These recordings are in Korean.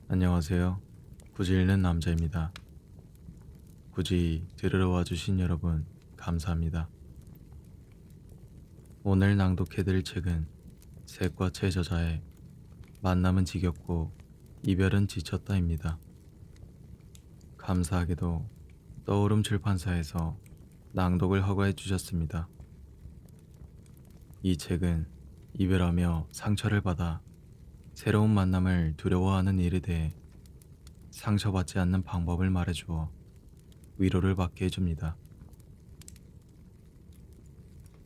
안녕하세요. 굳이 읽는 남자입니다. 굳이 들으러 와주신 여러분, 감사합니다. 오늘 낭독해드릴 책은 셋과 채 저자의 만남은 지겹고 이별은 지쳤다입니다. 감사하게도 떠오름 출판사에서 낭독을 허가해 주셨습니다. 이 책은 이별하며 상처를 받아 새로운 만남을 두려워하는 일에 대해 상처받지 않는 방법을 말해주어 위로를 받게 해줍니다.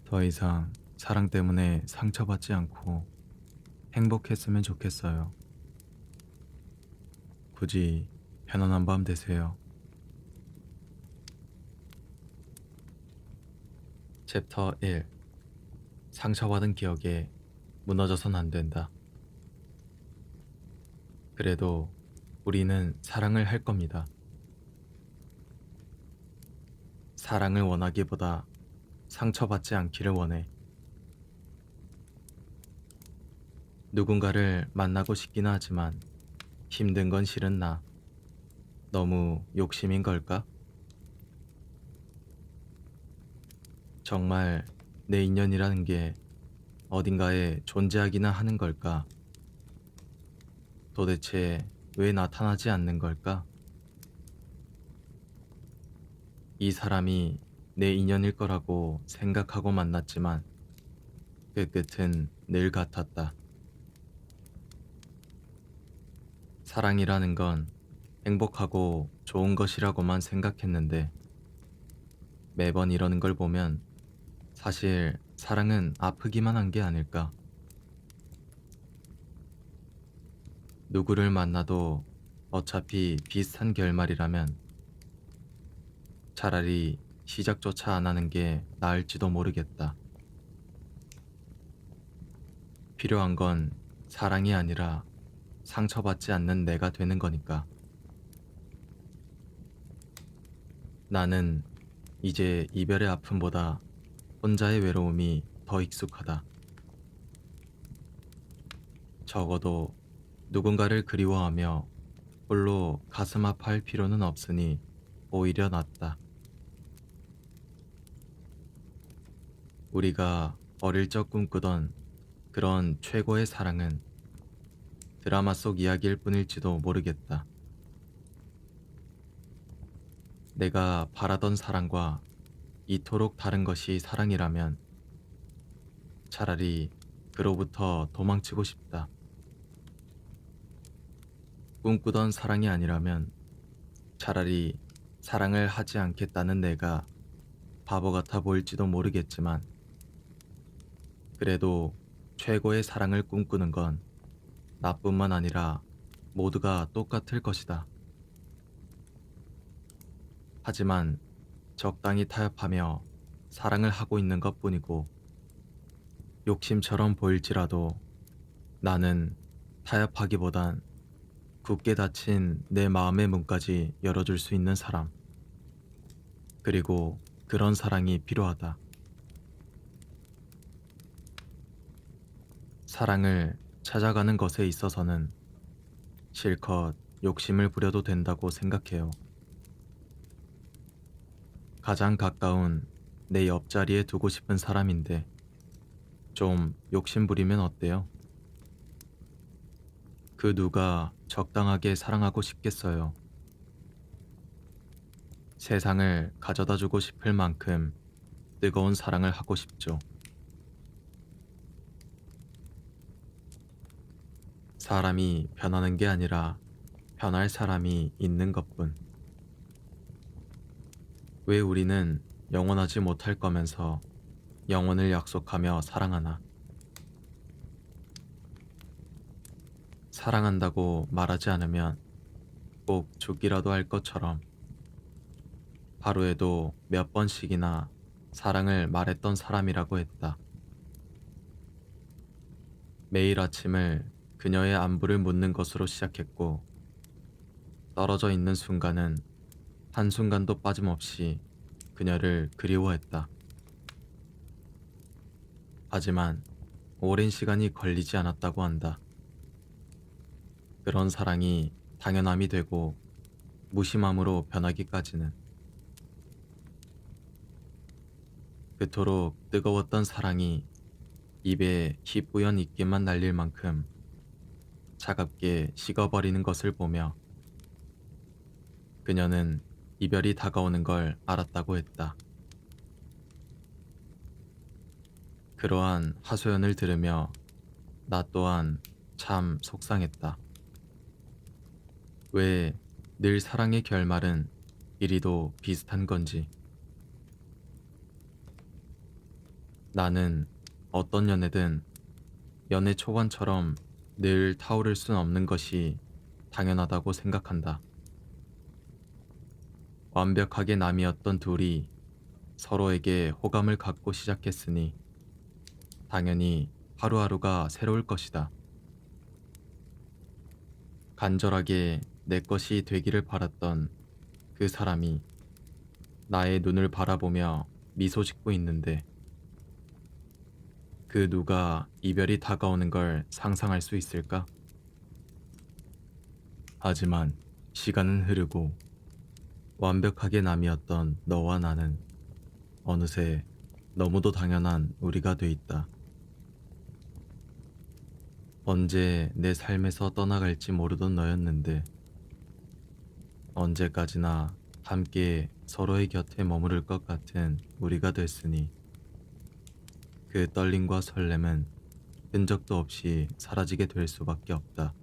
더 이상 사랑 때문에 상처받지 않고 행복했으면 좋겠어요. 굳이 편안한 밤 되세요. 챕터 1. 상처받은 기억에 무너져선 안 된다. 그래도 우리는 사랑을 할 겁니다. 사랑을 원하기보다 상처받지 않기를 원해. 누군가를 만나고 싶긴 하지만 힘든 건 실은 나. 너무 욕심인 걸까? 정말 내 인연이라는 게 어딘가에 존재하기나 하는 걸까? 도대체 왜 나타나지 않는 걸까? 이 사람이 내 인연일 거라고 생각하고 만났지만 그 끝은 늘 같았다. 사랑이라는 건 행복하고 좋은 것이라고만 생각했는데 매번 이러는 걸 보면 사실 사랑은 아프기만 한 게 아닐까? 누구를 만나도 어차피 비슷한 결말이라면 차라리 시작조차 안 하는 게 나을지도 모르겠다. 필요한 건 사랑이 아니라 상처받지 않는 내가 되는 거니까. 나는 이제 이별의 아픔보다 혼자의 외로움이 더 익숙하다. 적어도 누군가를 그리워하며 홀로 가슴 아파할 필요는 없으니 오히려 낫다. 우리가 어릴 적 꿈꾸던 그런 최고의 사랑은 드라마 속 이야기일 뿐일지도 모르겠다. 내가 바라던 사랑과 이토록 다른 것이 사랑이라면 차라리 그로부터 도망치고 싶다. 꿈꾸던 사랑이 아니라면 차라리 사랑을 하지 않겠다는 내가 바보 같아 보일지도 모르겠지만 그래도 최고의 사랑을 꿈꾸는 건 나뿐만 아니라 모두가 똑같을 것이다. 하지만 적당히 타협하며 사랑을 하고 있는 것뿐이고 욕심처럼 보일지라도 나는 타협하기보단 굳게 닫힌 내 마음의 문까지 열어줄 수 있는 사람. 그리고 그런 사랑이 필요하다. 사랑을 찾아가는 것에 있어서는 실컷 욕심을 부려도 된다고 생각해요. 가장 가까운 내 옆자리에 두고 싶은 사람인데 좀 욕심 부리면 어때요? 그 누가 적당하게 사랑하고 싶겠어요. 세상을 가져다 주고 싶을 만큼 뜨거운 사랑을 하고 싶죠. 사람이 변하는 게 아니라 변할 사람이 있는 것뿐. 왜 우리는 영원하지 못할 거면서 영원을 약속하며 사랑하나? 사랑한다고 말하지 않으면 꼭 죽기라도 할 것처럼 하루에도 몇 번씩이나 사랑을 말했던 사람이라고 했다. 매일 아침을 그녀의 안부를 묻는 것으로 시작했고 떨어져 있는 순간은 한순간도 빠짐없이 그녀를 그리워했다. 하지만 오랜 시간이 걸리지 않았다고 한다. 그런 사랑이 당연함이 되고 무심함으로 변하기까지는. 그토록 뜨거웠던 사랑이 입에 희뿌연 입김만 날릴 만큼 차갑게 식어버리는 것을 보며 그녀는 이별이 다가오는 걸 알았다고 했다. 그러한 하소연을 들으며 나 또한 참 속상했다. 왜 늘 사랑의 결말은 이리도 비슷한 건지. 나는 어떤 연애든 연애 초반처럼 늘 타오를 순 없는 것이 당연하다고 생각한다. 완벽하게 남이었던 둘이 서로에게 호감을 갖고 시작했으니 당연히 하루하루가 새로울 것이다. 간절하게 내 것이 되기를 바랐던 그 사람이 나의 눈을 바라보며 미소 짓고 있는데 그 누가 이별이 다가오는 걸 상상할 수 있을까? 하지만 시간은 흐르고 완벽하게 남이었던 너와 나는 어느새 너무도 당연한 우리가 돼 있다. 언제 내 삶에서 떠나갈지 모르던 너였는데 언제까지나 함께 서로의 곁에 머무를 것 같은 우리가 됐으니 그 떨림과 설렘은 흔적도 없이 사라지게 될 수밖에 없다.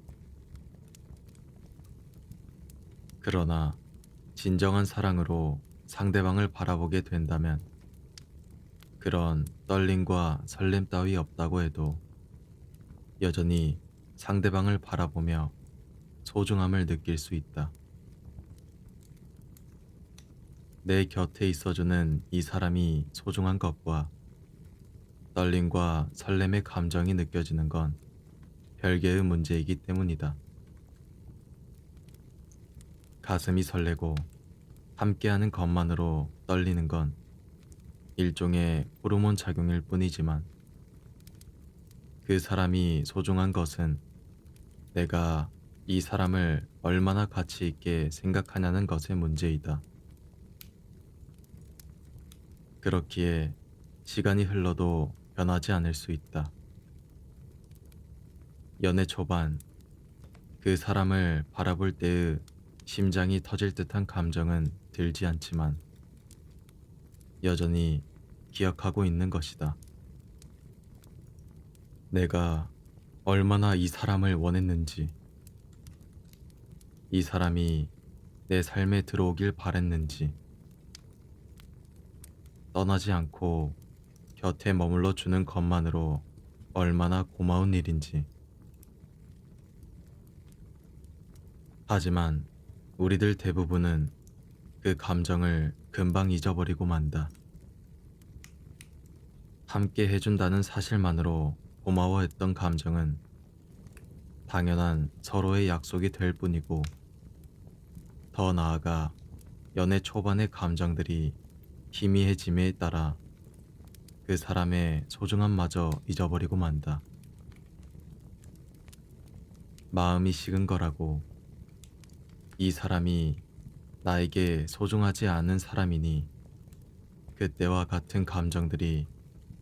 그러나 진정한 사랑으로 상대방을 바라보게 된다면 그런 떨림과 설렘 따위 없다고 해도 여전히 상대방을 바라보며 소중함을 느낄 수 있다. 내 곁에 있어주는 이 사람이 소중한 것과 떨림과 설렘의 감정이 느껴지는 건 별개의 문제이기 때문이다. 가슴이 설레고 함께하는 것만으로 떨리는 건 일종의 호르몬 작용일 뿐이지만 그 사람이 소중한 것은 내가 이 사람을 얼마나 가치 있게 생각하냐는 것의 문제이다. 그렇기에 시간이 흘러도 변하지 않을 수 있다. 연애 초반 그 사람을 바라볼 때의 심장이 터질 듯한 감정은 들지 않지만 여전히 기억하고 있는 것이다. 내가 얼마나 이 사람을 원했는지, 이 사람이 내 삶에 들어오길 바랬는지, 떠나지 않고 곁에 머물러 주는 것만으로 얼마나 고마운 일인지. 하지만 우리들 대부분은 그 감정을 금방 잊어버리고 만다. 함께 해준다는 사실만으로 고마워했던 감정은 당연한 서로의 약속이 될 뿐이고, 더 나아가 연애 초반의 감정들이 희미해짐에 따라 그 사람의 소중함마저 잊어버리고 만다. 마음이 식은 거라고 이 사람이 나에게 소중하지 않은 사람이니 그때와 같은 감정들이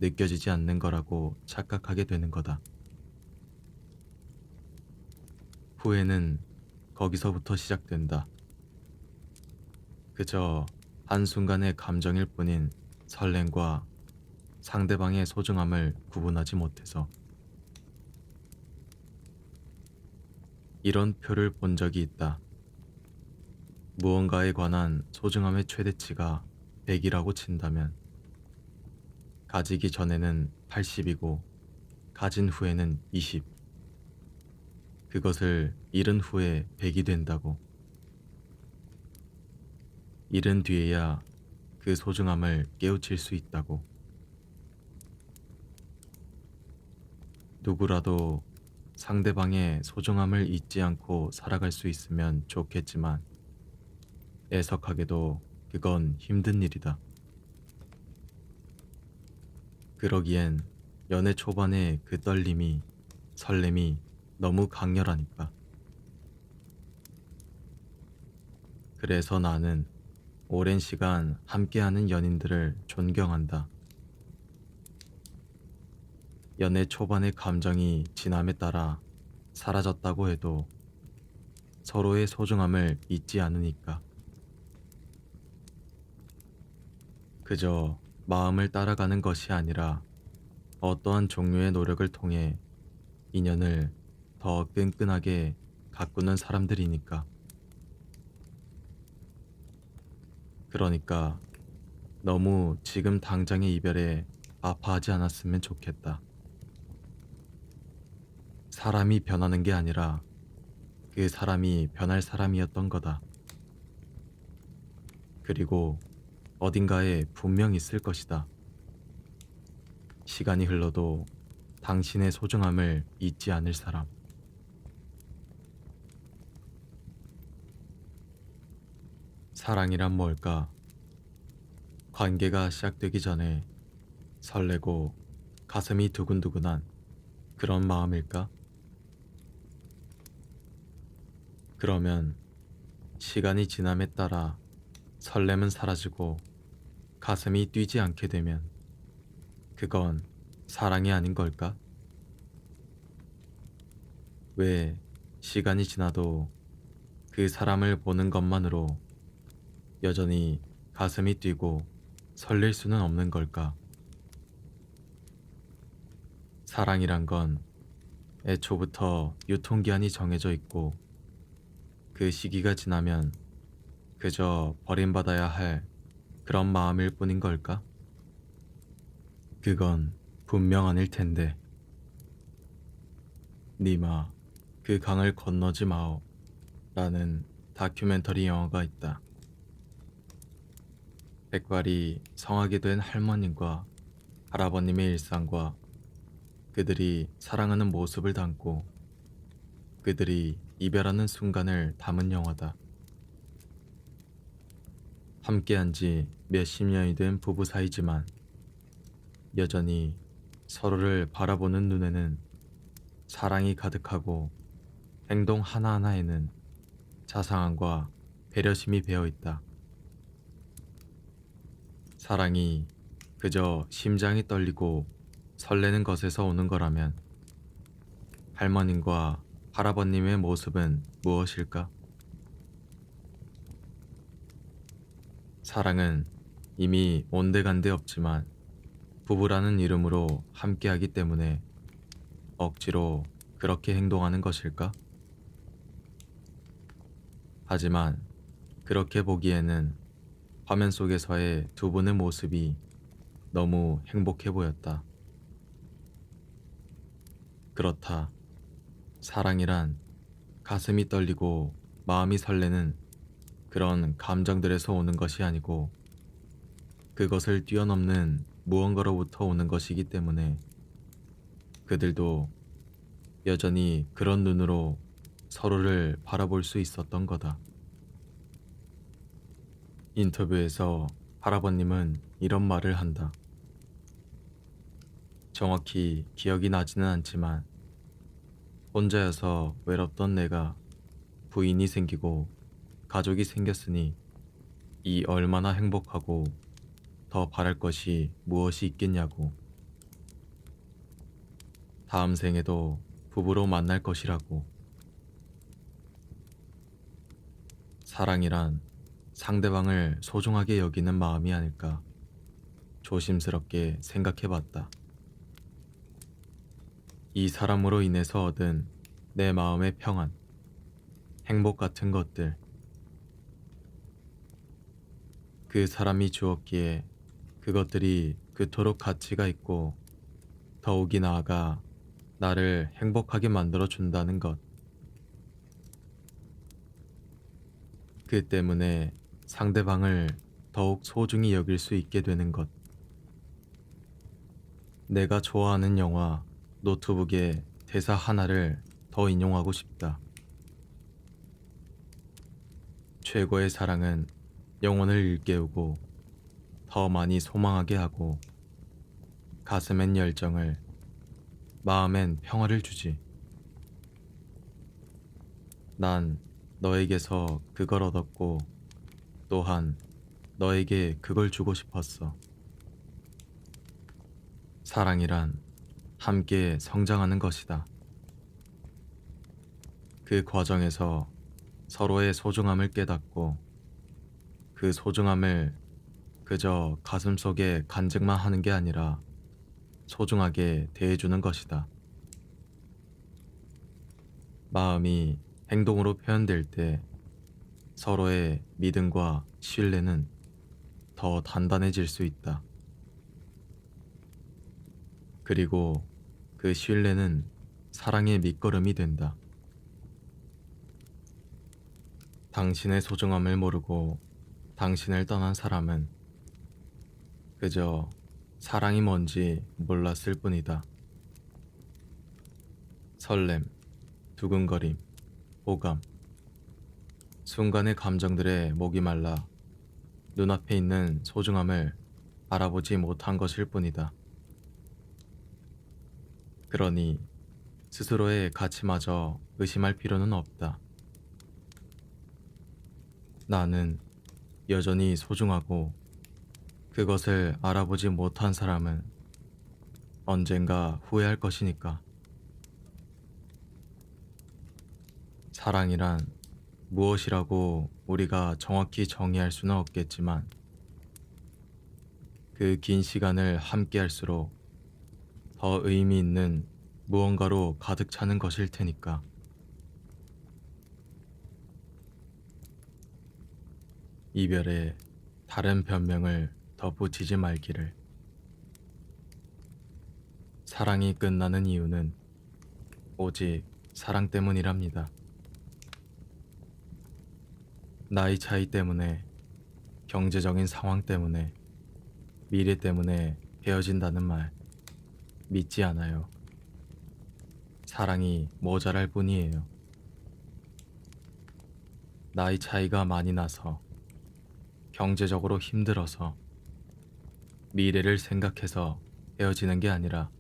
느껴지지 않는 거라고 착각하게 되는 거다. 후회는 거기서부터 시작된다. 그저 한순간의 감정일 뿐인 설렘과 상대방의 소중함을 구분하지 못해서. 이런 표를 본 적이 있다. 무언가에 관한 소중함의 최대치가 100이라고 친다면 가지기 전에는 80이고 가진 후에는 20. 그것을 잃은 후에 100이 된다고. 잃은 뒤에야 그 소중함을 깨우칠 수 있다고. 누구라도 상대방의 소중함을 잊지 않고 살아갈 수 있으면 좋겠지만 애석하게도 그건 힘든 일이다. 그러기엔 연애 초반의 그 떨림이, 설렘이 너무 강렬하니까. 그래서 나는 오랜 시간 함께하는 연인들을 존경한다. 연애 초반의 감정이 지남에 따라 사라졌다고 해도 서로의 소중함을 잊지 않으니까. 그저 마음을 따라가는 것이 아니라 어떠한 종류의 노력을 통해 인연을 더 끈끈하게 가꾸는 사람들이니까. 그러니까 너무 지금 당장의 이별에 아파하지 않았으면 좋겠다. 사람이 변하는 게 아니라 그 사람이 변할 사람이었던 거다. 그리고 어딘가에 분명 있을 것이다. 시간이 흘러도 당신의 소중함을 잊지 않을 사람. 사랑이란 뭘까? 관계가 시작되기 전에 설레고 가슴이 두근두근한 그런 마음일까? 그러면 시간이 지남에 따라 설렘은 사라지고 가슴이 뛰지 않게 되면 그건 사랑이 아닌 걸까? 왜 시간이 지나도 그 사람을 보는 것만으로 여전히 가슴이 뛰고 설렐 수는 없는 걸까? 사랑이란 건 애초부터 유통기한이 정해져 있고 그 시기가 지나면 그저 버림받아야 할 그런 마음일 뿐인 걸까? 그건 분명 아닐 텐데. 니마, 그 강을 건너지 마오 라는 다큐멘터리 영화가 있다. 백발이 성하게 된 할머님과 할아버님의 일상과 그들이 사랑하는 모습을 담고 그들이 이별하는 순간을 담은 영화다. 함께한 지 몇십 년이 된 부부 사이지만 여전히 서로를 바라보는 눈에는 사랑이 가득하고 행동 하나하나에는 자상함과 배려심이 배어 있다. 사랑이 그저 심장이 떨리고 설레는 것에서 오는 거라면 할머님과 할아버님의 모습은 무엇일까? 사랑은 이미 온데간데 없지만 부부라는 이름으로 함께하기 때문에 억지로 그렇게 행동하는 것일까? 하지만 그렇게 보기에는 화면 속에서의 두 분의 모습이 너무 행복해 보였다. 그렇다. 사랑이란 가슴이 떨리고 마음이 설레는 그런 감정들에서 오는 것이 아니고 그것을 뛰어넘는 무언가로부터 오는 것이기 때문에 그들도 여전히 그런 눈으로 서로를 바라볼 수 있었던 거다. 인터뷰에서 할아버님은 이런 말을 한다. 정확히 기억이 나지는 않지만 혼자여서 외롭던 내가 부인이 생기고 가족이 생겼으니 이 얼마나 행복하고 더 바랄 것이 무엇이 있겠냐고. 다음 생에도 부부로 만날 것이라고. 사랑이란 상대방을 소중하게 여기는 마음이 아닐까 조심스럽게 생각해봤다. 이 사람으로 인해서 얻은 내 마음의 평안, 행복 같은 것들, 그 사람이 주었기에 그것들이 그토록 가치가 있고 더욱이 나아가 나를 행복하게 만들어 준다는 것. 그 때문에 상대방을 더욱 소중히 여길 수 있게 되는 것. 내가 좋아하는 영화 노트북의 대사 하나를 더 인용하고 싶다. 최고의 사랑은 영혼을 일깨우고 더 많이 소망하게 하고 가슴엔 열정을, 마음엔 평화를 주지. 난 너에게서 그걸 얻었고 또한 너에게 그걸 주고 싶었어. 사랑이란 함께 성장하는 것이다. 그 과정에서 서로의 소중함을 깨닫고 그 소중함을 그저 가슴속에 간직만 하는 게 아니라 소중하게 대해주는 것이다. 마음이 행동으로 표현될 때 서로의 믿음과 신뢰는 더 단단해질 수 있다. 그리고 그 신뢰는 사랑의 밑거름이 된다. 당신의 소중함을 모르고 당신을 떠난 사람은 그저 사랑이 뭔지 몰랐을 뿐이다. 설렘, 두근거림, 호감, 순간의 감정들의 목이 말라 눈앞에 있는 소중함을 알아보지 못한 것일 뿐이다. 그러니 스스로의 가치마저 의심할 필요는 없다. 나는 여전히 소중하고 그것을 알아보지 못한 사람은 언젠가 후회할 것이니까. 사랑이란 무엇이라고 우리가 정확히 정의할 수는 없겠지만 그 긴 시간을 함께 할수록 더 의미 있는 무언가로 가득 차는 것일 테니까. 이별에 다른 변명을 덧붙이지 말기를. 사랑이 끝나는 이유는 오직 사랑 때문이랍니다. 나이 차이 때문에, 경제적인 상황 때문에, 미래 때문에 헤어진다는 말 믿지 않아요. 사랑이 모자랄 뿐이에요. 나이 차이가 많이 나서, 경제적으로 힘들어서, 미래를 생각해서 헤어지는 게 아니라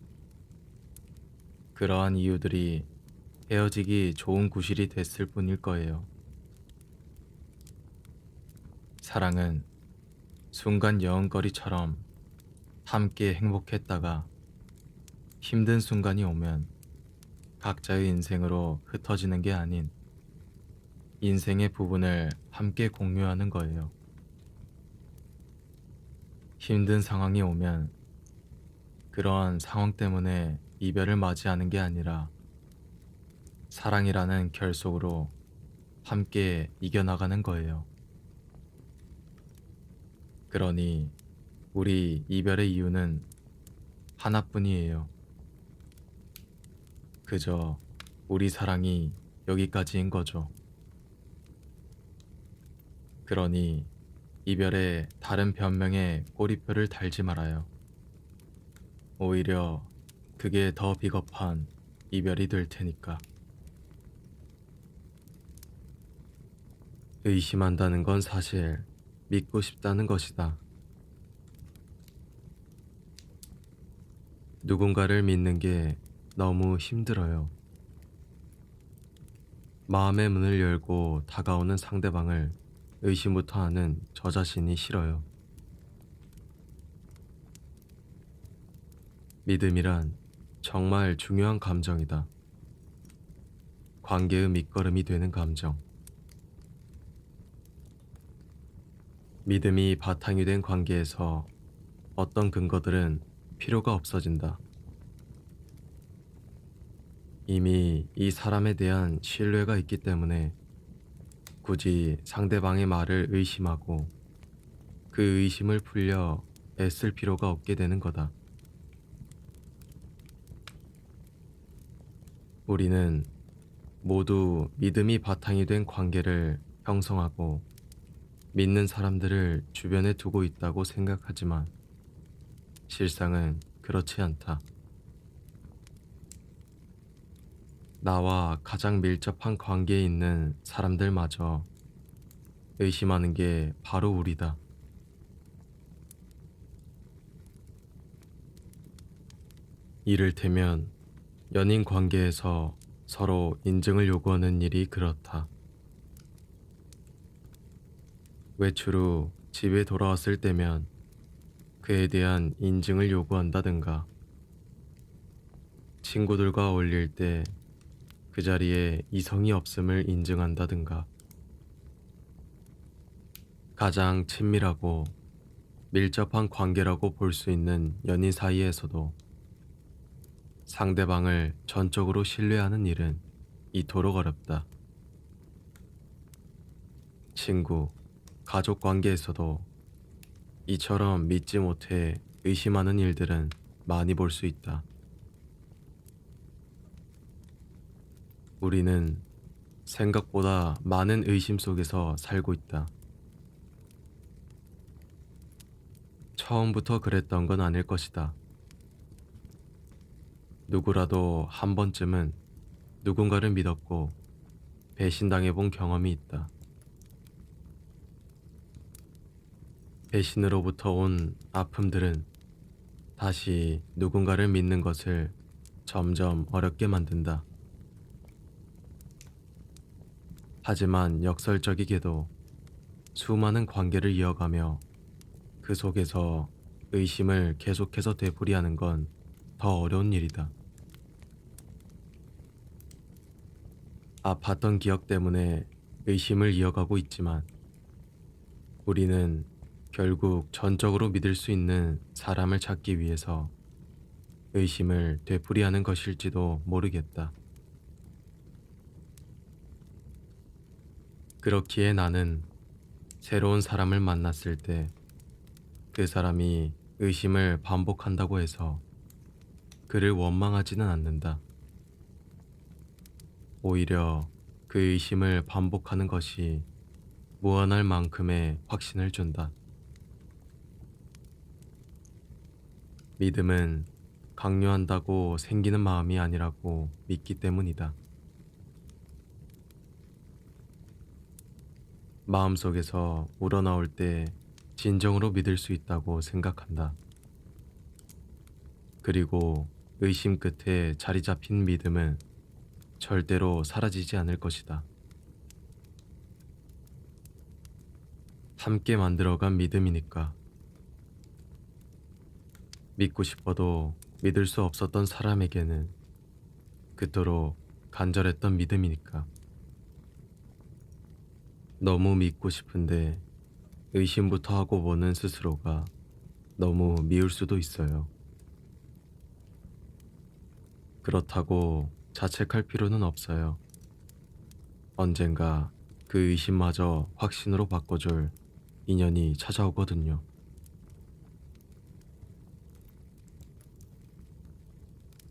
그러한 이유들이 헤어지기 좋은 구실이 됐을 뿐일 거예요. 사랑은 순간 여운거리처럼 함께 행복했다가 힘든 순간이 오면 각자의 인생으로 흩어지는 게 아닌 인생의 부분을 함께 공유하는 거예요. 힘든 상황이 오면 그러한 상황 때문에 이별을 맞이하는 게 아니라 사랑이라는 결속으로 함께 이겨나가는 거예요. 그러니 우리 이별의 이유는 하나뿐이에요. 그저 우리 사랑이 여기까지인 거죠. 그러니 이별에 다른 변명에 꼬리표를 달지 말아요. 오히려 그게 더 비겁한 이별이 될 테니까. 의심한다는 건 사실 믿고 싶다는 것이다. 누군가를 믿는 게 너무 힘들어요. 마음의 문을 열고 다가오는 상대방을 의심부터 하는 저 자신이 싫어요. 믿음이란 정말 중요한 감정이다. 관계의 밑거름이 되는 감정. 믿음이 바탕이 된 관계에서 어떤 근거들은 필요가 없어진다. 이미 이 사람에 대한 신뢰가 있기 때문에 굳이 상대방의 말을 의심하고 그 의심을 풀려 애쓸 필요가 없게 되는 거다. 우리는 모두 믿음이 바탕이 된 관계를 형성하고 믿는 사람들을 주변에 두고 있다고 생각하지만 실상은 그렇지 않다. 나와 가장 밀접한 관계에 있는 사람들마저 의심하는 게 바로 우리다. 이를테면 연인 관계에서 서로 인증을 요구하는 일이 그렇다. 외출 후 집에 돌아왔을 때면 그에 대한 인증을 요구한다든가, 친구들과 어울릴 때 그 자리에 이성이 없음을 인증한다든가, 가장 친밀하고 밀접한 관계라고 볼 수 있는 연인 사이에서도 상대방을 전적으로 신뢰하는 일은 이토록 어렵다. 친구, 가족 관계에서도 이처럼 믿지 못해 의심하는 일들은 많이 볼 수 있다. 우리는 생각보다 많은 의심 속에서 살고 있다. 처음부터 그랬던 건 아닐 것이다. 누구라도 한 번쯤은 누군가를 믿었고 배신당해 본 경험이 있다. 배신으로부터 온 아픔들은 다시 누군가를 믿는 것을 점점 어렵게 만든다. 하지만 역설적이게도 수많은 관계를 이어가며 그 속에서 의심을 계속해서 되풀이하는 건 더 어려운 일이다. 아팠던 기억 때문에 의심을 이어가고 있지만 우리는 결국 전적으로 믿을 수 있는 사람을 찾기 위해서 의심을 되풀이하는 것일지도 모르겠다. 그렇기에 나는 새로운 사람을 만났을 때 그 사람이 의심을 반복한다고 해서 그를 원망하지는 않는다. 오히려 그 의심을 반복하는 것이 무한할 만큼의 확신을 준다. 믿음은 강요한다고 생기는 마음이 아니라고 믿기 때문이다. 마음속에서 우러나올 때 진정으로 믿을 수 있다고 생각한다. 그리고 의심 끝에 자리 잡힌 믿음은 절대로 사라지지 않을 것이다. 함께 만들어간 믿음이니까. 믿고 싶어도 믿을 수 없었던 사람에게는 그토록 간절했던 믿음이니까. 너무 믿고 싶은데 의심부터 하고 보는 스스로가 너무 미울 수도 있어요. 그렇다고 자책할 필요는 없어요. 언젠가 그 의심마저 확신으로 바꿔줄 인연이 찾아오거든요.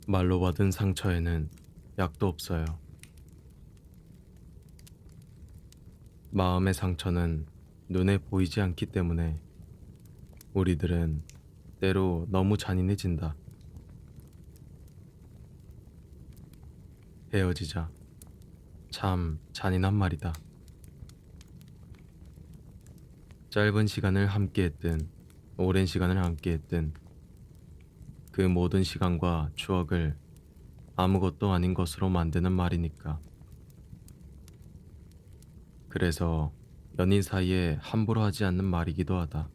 말로 받은 상처에는 약도 없어요. 마음의 상처는 눈에 보이지 않기 때문에 우리들은 때로 너무 잔인해진다. 헤어지자. 참 잔인한 말이다. 짧은 시간을 함께했든 오랜 시간을 함께했든 그 모든 시간과 추억을 아무것도 아닌 것으로 만드는 말이니까. 그래서 연인 사이에 함부로 하지 않는 말이기도 하다.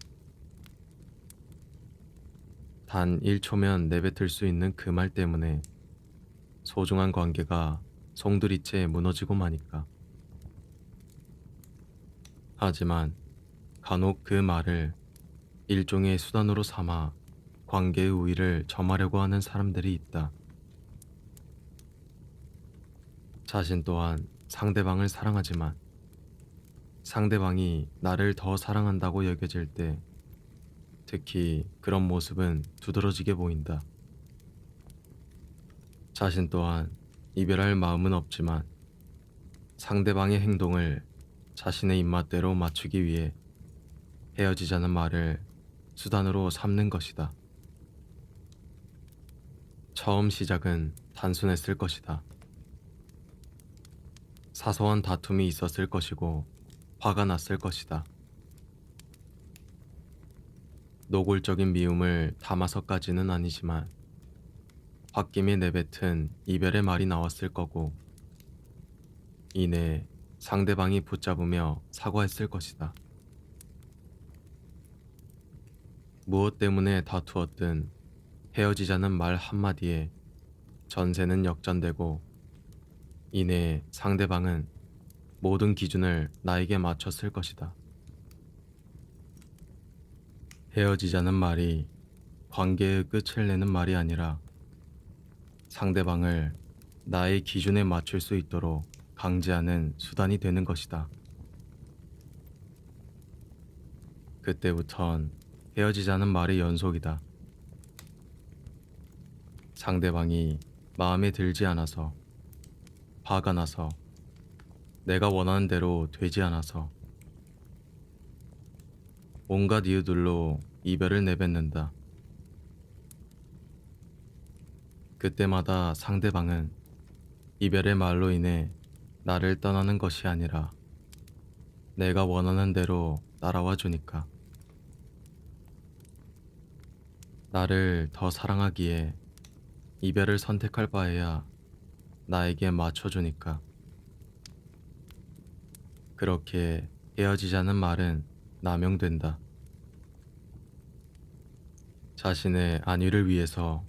단 1초면 내뱉을 수 있는 그 말 때문에 소중한 관계가 송두리째 무너지고 마니까. 하지만 간혹 그 말을 일종의 수단으로 삼아 관계의 우위를 점하려고 하는 사람들이 있다. 자신 또한 상대방을 사랑하지만 상대방이 나를 더 사랑한다고 여겨질 때 특히 그런 모습은 두드러지게 보인다. 자신 또한 이별할 마음은 없지만 상대방의 행동을 자신의 입맛대로 맞추기 위해 헤어지자는 말을 수단으로 삼는 것이다. 처음 시작은 단순했을 것이다. 사소한 다툼이 있었을 것이고 화가 났을 것이다. 노골적인 미움을 담아서까지는 아니지만 홧김에 내뱉은 이별의 말이 나왔을 거고 이내 상대방이 붙잡으며 사과했을 것이다. 무엇 때문에 다투었든 헤어지자는 말 한마디에 전세는 역전되고 이내 상대방은 모든 기준을 나에게 맞췄을 것이다. 헤어지자는 말이 관계의 끝을 내는 말이 아니라 상대방을 나의 기준에 맞출 수 있도록 강제하는 수단이 되는 것이다. 그때부턴 헤어지자는 말의 연속이다. 상대방이 마음에 들지 않아서, 화가 나서, 내가 원하는 대로 되지 않아서, 온갖 이유들로 이별을 내뱉는다. 그때마다 상대방은 이별의 말로 인해 나를 떠나는 것이 아니라 내가 원하는 대로 따라와 주니까. 나를 더 사랑하기에 이별을 선택할 바에야 나에게 맞춰주니까. 그렇게 헤어지자는 말은 남용된다. 자신의 안위를 위해서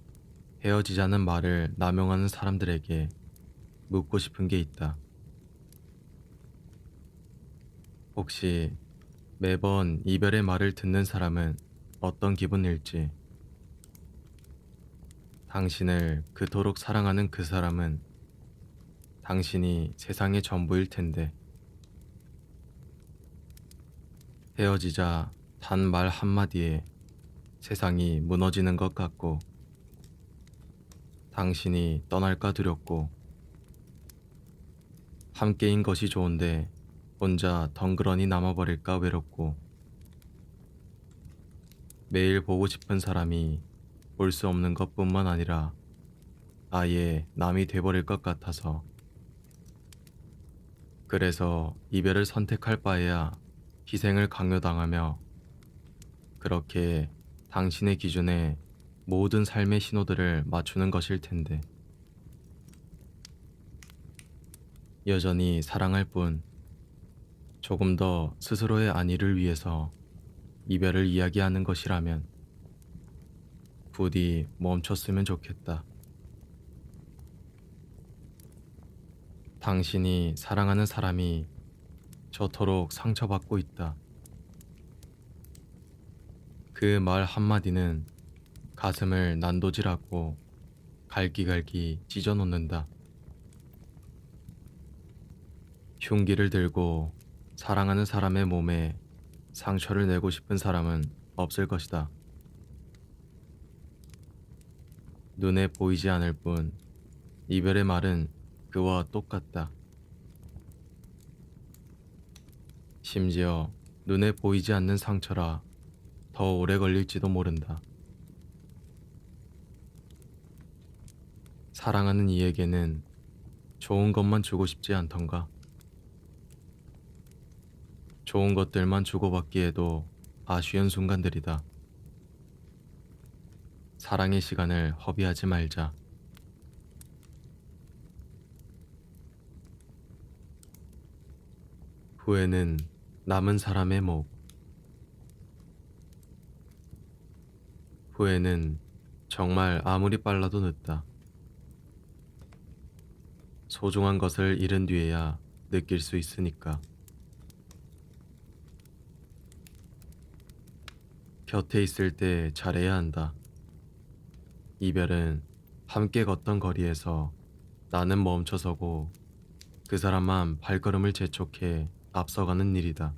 헤어지자는 말을 남용하는 사람들에게 묻고 싶은 게 있다. 혹시 매번 이별의 말을 듣는 사람은 어떤 기분일지, 당신을 그토록 사랑하는 그 사람은 당신이 세상의 전부일 텐데, 헤어지자 단 말 한마디에 세상이 무너지는 것 같고, 당신이 떠날까 두렵고, 함께인 것이 좋은데 혼자 덩그러니 남아버릴까 외롭고, 매일 보고 싶은 사람이 볼 수 없는 것뿐만 아니라 아예 남이 돼버릴 것 같아서, 그래서 이별을 선택할 바에야 희생을 강요당하며 그렇게 당신의 기준에 모든 삶의 신호들을 맞추는 것일 텐데, 여전히 사랑할 뿐 조금 더 스스로의 안위를 위해서 이별을 이야기하는 것이라면 부디 멈췄으면 좋겠다. 당신이 사랑하는 사람이 저토록 상처받고 있다. 그 말 한마디는 가슴을 난도질하고 갈기갈기 찢어놓는다. 흉기를 들고 사랑하는 사람의 몸에 상처를 내고 싶은 사람은 없을 것이다. 눈에 보이지 않을 뿐 이별의 말은 그와 똑같다. 심지어 눈에 보이지 않는 상처라 더 오래 걸릴지도 모른다. 사랑하는 이에게는 좋은 것만 주고 싶지 않던가? 좋은 것들만 주고받기에도 아쉬운 순간들이다. 사랑의 시간을 허비하지 말자. 후회는 남은 사람의 목. 후회는 정말 아무리 빨라도 늦다. 소중한 것을 잃은 뒤에야 느낄 수 있으니까. 곁에 있을 때 잘해야 한다. 이별은 함께 걷던 거리에서 나는 멈춰서고 그 사람만 발걸음을 재촉해 앞서가는 일이다.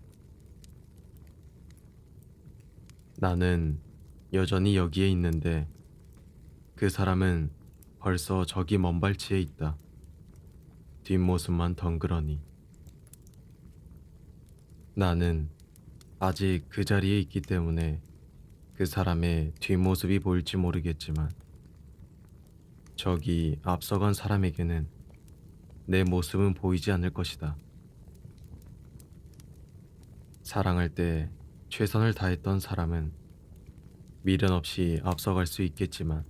나는 여전히 여기에 있는데 그 사람은 벌써 저기 먼 발치에 있다. 뒷모습만 덩그러니. 나는 아직 그 자리에 있기 때문에 그 사람의 뒷모습이 보일지 모르겠지만 저기 앞서간 사람에게는 내 모습은 보이지 않을 것이다. 사랑할 때 최선을 다했던 사람은 미련 없이 앞서갈 수 있겠지만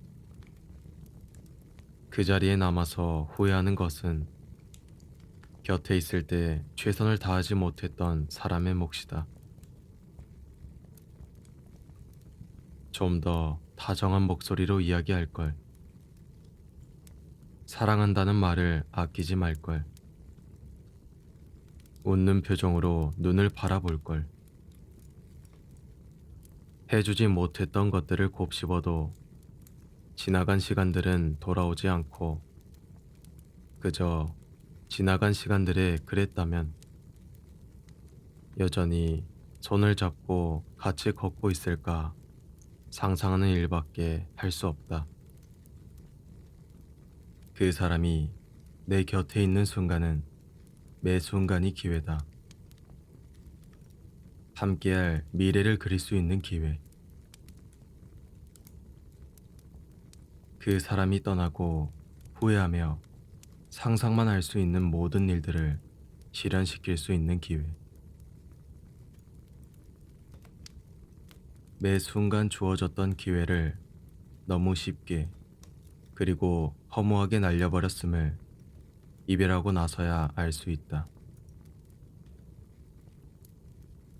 그 자리에 남아서 후회하는 것은 곁에 있을 때 최선을 다하지 못했던 사람의 몫이다. 좀 더 다정한 목소리로 이야기할 걸. 사랑한다는 말을 아끼지 말 걸. 웃는 표정으로 눈을 바라볼 걸. 해주지 못했던 것들을 곱씹어도 지나간 시간들은 돌아오지 않고 그저 지나간 시간들에 그랬다면 여전히 손을 잡고 같이 걷고 있을까 상상하는 일밖에 할 수 없다. 그 사람이 내 곁에 있는 순간은 매 순간이 기회다. 함께할 미래를 그릴 수 있는 기회. 그 사람이 떠나고 후회하며 상상만 할 수 있는 모든 일들을 실현시킬 수 있는 기회. 매 순간 주어졌던 기회를 너무 쉽게 그리고 허무하게 날려버렸음을 이별하고 나서야 알 수 있다.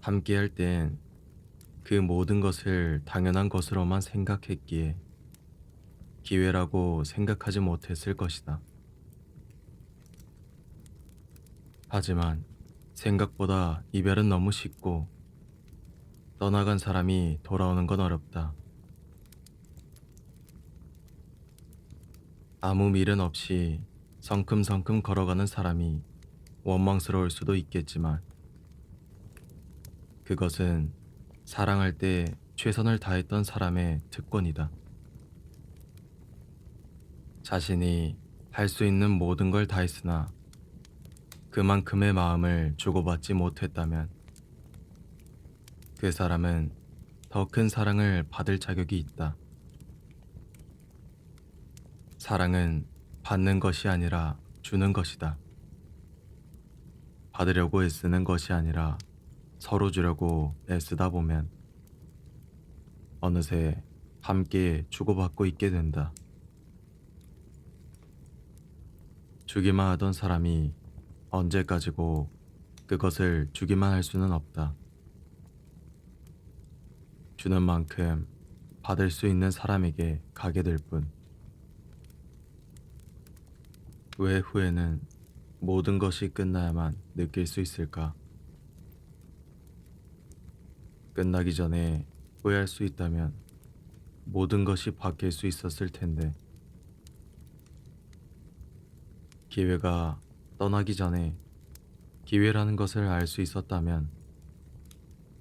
함께할 땐 그 모든 것을 당연한 것으로만 생각했기에 기회라고 생각하지 못했을 것이다. 하지만 생각보다 이별은 너무 쉽고 떠나간 사람이 돌아오는 건 어렵다. 아무 미련 없이 성큼성큼 걸어가는 사람이 원망스러울 수도 있겠지만 그것은 사랑할 때 최선을 다했던 사람의 특권이다. 자신이 할 수 있는 모든 걸 다했으나 그만큼의 마음을 주고받지 못했다면 그 사람은 더 큰 사랑을 받을 자격이 있다. 사랑은 받는 것이 아니라 주는 것이다. 받으려고 애쓰는 것이 아니라 서로 주려고 애쓰다 보면 어느새 함께 주고받고 있게 된다. 주기만 하던 사람이 언제까지고 그것을 주기만 할 수는 없다. 주는 만큼 받을 수 있는 사람에게 가게 될 뿐. 왜 후회는 모든 것이 끝나야만 느낄 수 있을까? 끝나기 전에 후회할 수 있다면 모든 것이 바뀔 수 있었을 텐데 기회가 떠나기 전에 기회라는 것을 알 수 있었다면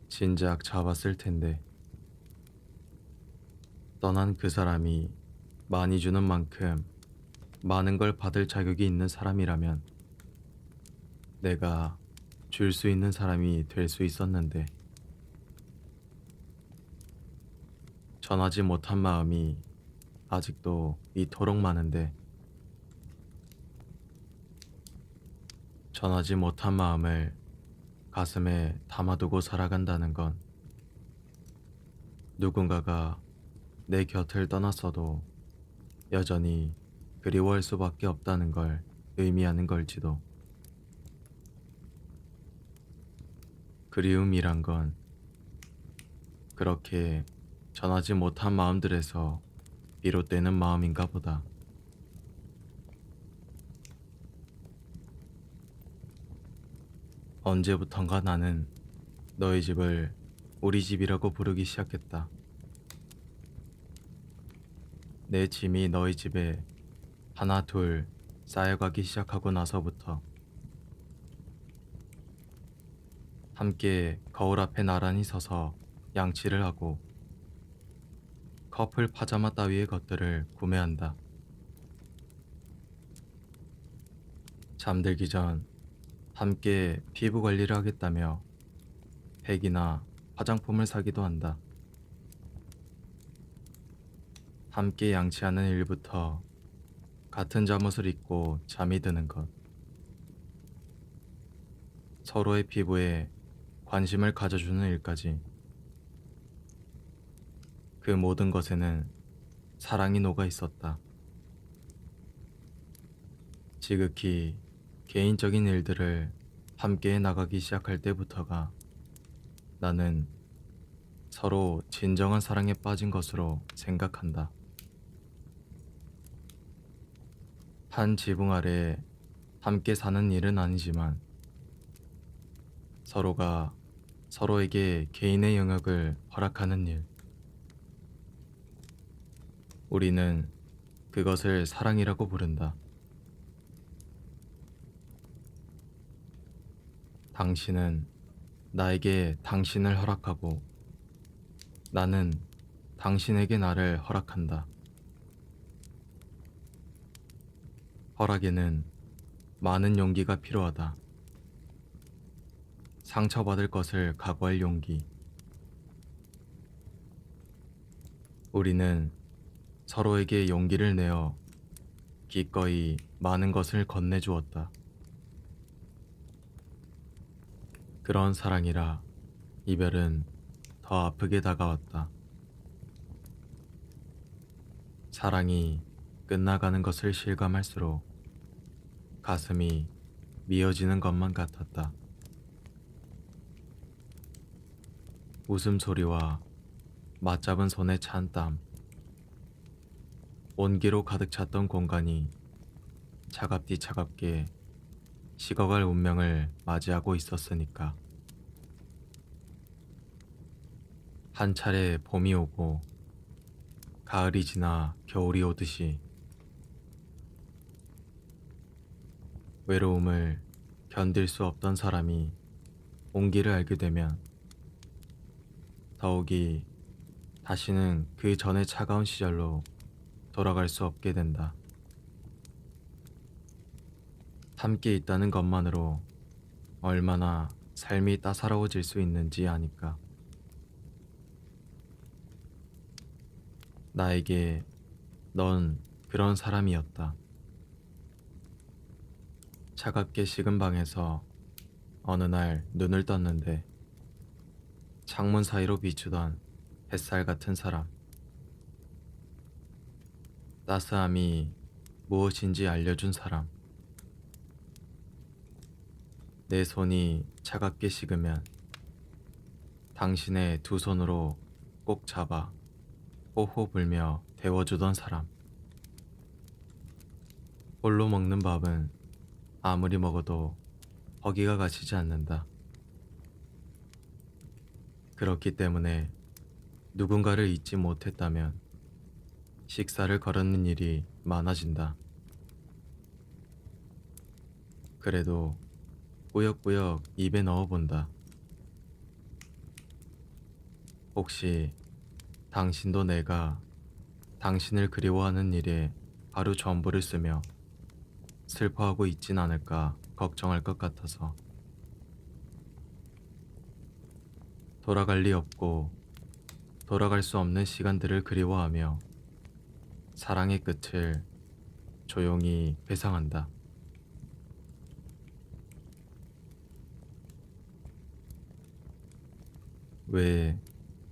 진작 잡았을 텐데 떠난 그 사람이 많이 주는 만큼 많은 걸 받을 자격이 있는 사람이라면 내가 줄 수 있는 사람이 될 수 있었는데 전하지 못한 마음이 아직도 이토록 많은데 전하지 못한 마음을 가슴에 담아두고 살아간다는 건 누군가가 내 곁을 떠났어도 여전히 그리워할 수밖에 없다는 걸 의미하는 걸지도. 그리움이란 건 그렇게 전하지 못한 마음들에서 비롯되는 마음인가 보다. 언제부턴가 나는 너희 집을 우리 집이라고 부르기 시작했다. 내 짐이 너희 집에 하나 둘 쌓여가기 시작하고 나서부터 함께 거울 앞에 나란히 서서 양치를 하고 커플 파자마 따위의 것들을 구매한다. 잠들기 전 함께 피부 관리를 하겠다며 팩이나 화장품을 사기도 한다. 함께 양치하는 일부터 같은 잠옷을 입고 잠이 드는 것, 서로의 피부에 관심을 가져주는 일까지 그 모든 것에는 사랑이 녹아 있었다. 지극히 개인적인 일들을 함께 나가기 시작할 때부터가 나는 서로 진정한 사랑에 빠진 것으로 생각한다. 한 지붕 아래 함께 사는 일은 아니지만 서로가 서로에게 개인의 영역을 허락하는 일. 우리는 그것을 사랑이라고 부른다. 당신은 나에게 당신을 허락하고 나는 당신에게 나를 허락한다. 허락에는 많은 용기가 필요하다. 상처받을 것을 각오할 용기. 우리는 서로에게 용기를 내어 기꺼이 많은 것을 건네주었다. 그런 사랑이라 이별은 더 아프게 다가왔다. 사랑이 끝나가는 것을 실감할수록 가슴이 미어지는 것만 같았다. 웃음소리와 맞잡은 손에 찬 땀, 온기로 가득 찼던 공간이 차갑디 차갑게 식어갈 운명을 맞이하고 있었으니까. 한 차례 봄이 오고 가을이 지나 겨울이 오듯이 외로움을 견딜 수 없던 사람이 온기를 알게 되면 더욱이 다시는 그 전의 차가운 시절로 돌아갈 수 없게 된다. 함께 있다는 것만으로 얼마나 삶이 따사로워질 수 있는지 아니까. 나에게 넌 그런 사람이었다. 차갑게 식은 방에서 어느 날 눈을 떴는데 창문 사이로 비추던 햇살 같은 사람. 따스함이 무엇인지 알려준 사람. 내 손이 차갑게 식으면 당신의 두 손으로 꼭 잡아 호호 불며 데워주던 사람. 홀로 먹는 밥은 아무리 먹어도 허기가 가시지 않는다. 그렇기 때문에 누군가를 잊지 못했다면 식사를 거르는 일이 많아진다. 그래도 꾸역꾸역 입에 넣어본다. 혹시 당신도 내가 당신을 그리워하는 일에 하루 전부를 쓰며 슬퍼하고 있진 않을까 걱정할 것 같아서. 돌아갈 리 없고 돌아갈 수 없는 시간들을 그리워하며 사랑의 끝을 조용히 회상한다. 왜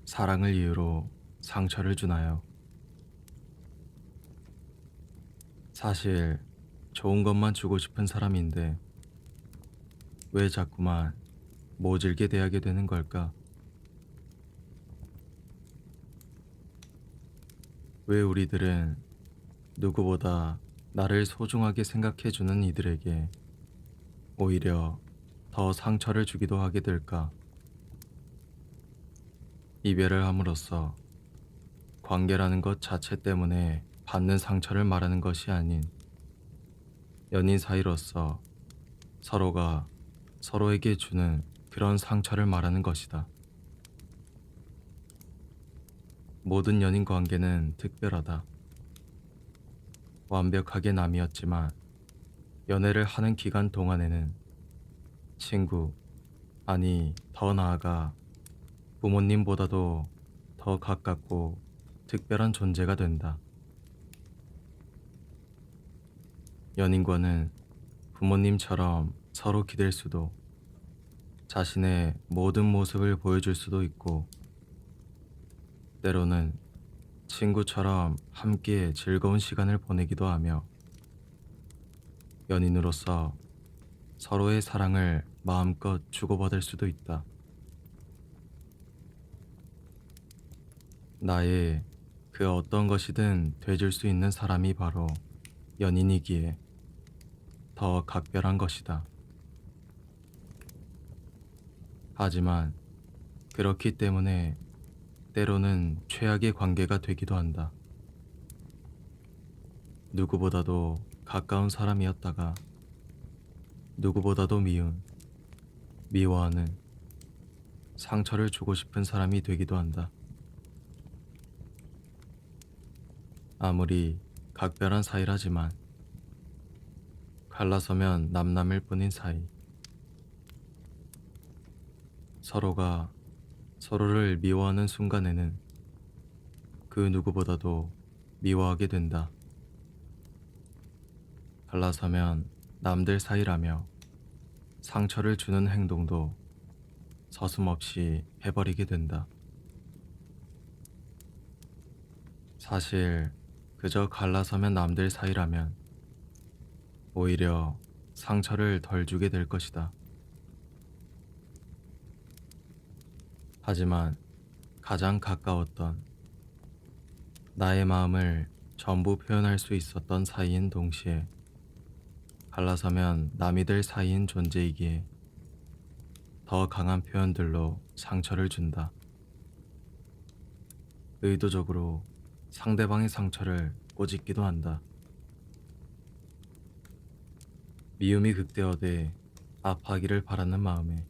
사랑을 이유로 상처를 주나요? 사실 좋은 것만 주고 싶은 사람인데 왜 자꾸만 모질게 대하게 되는 걸까? 왜 우리들은 누구보다 나를 소중하게 생각해주는 이들에게 오히려 더 상처를 주기도 하게 될까? 이별을 함으로써 관계라는 것 자체 때문에 받는 상처를 말하는 것이 아닌 연인 사이로서 서로가 서로에게 주는 그런 상처를 말하는 것이다. 모든 연인 관계는 특별하다. 완벽하게 남이었지만 연애를 하는 기간 동안에는 친구, 아니 더 나아가 부모님보다도 더 가깝고 특별한 존재가 된다. 연인과는 부모님처럼 서로 기댈 수도, 자신의 모든 모습을 보여줄 수도 있고, 때로는 친구처럼 함께 즐거운 시간을 보내기도 하며, 연인으로서 서로의 사랑을 마음껏 주고받을 수도 있다. 나의 그 어떤 것이든 돼줄 수 있는 사람이 바로 연인이기에 더 각별한 것이다. 하지만 그렇기 때문에 때로는 최악의 관계가 되기도 한다. 누구보다도 가까운 사람이었다가 누구보다도 미워하는, 상처를 주고 싶은 사람이 되기도 한다. 아무리 각별한 사이라지만 갈라서면 남남일 뿐인 사이. 서로가 서로를 미워하는 순간에는 그 누구보다도 미워하게 된다. 갈라서면 남들 사이라며 상처를 주는 행동도 서슴없이 해버리게 된다. 사실 그저 갈라서면 남들 사이라면 오히려 상처를 덜 주게 될 것이다. 하지만 가장 가까웠던, 나의 마음을 전부 표현할 수 있었던 사이인 동시에 갈라서면 남이 될 사이인 존재이기에 더 강한 표현들로 상처를 준다. 의도적으로 상대방의 상처를 꼬집기도 한다. 미움이 극대화돼 아파하기를 바라는 마음에.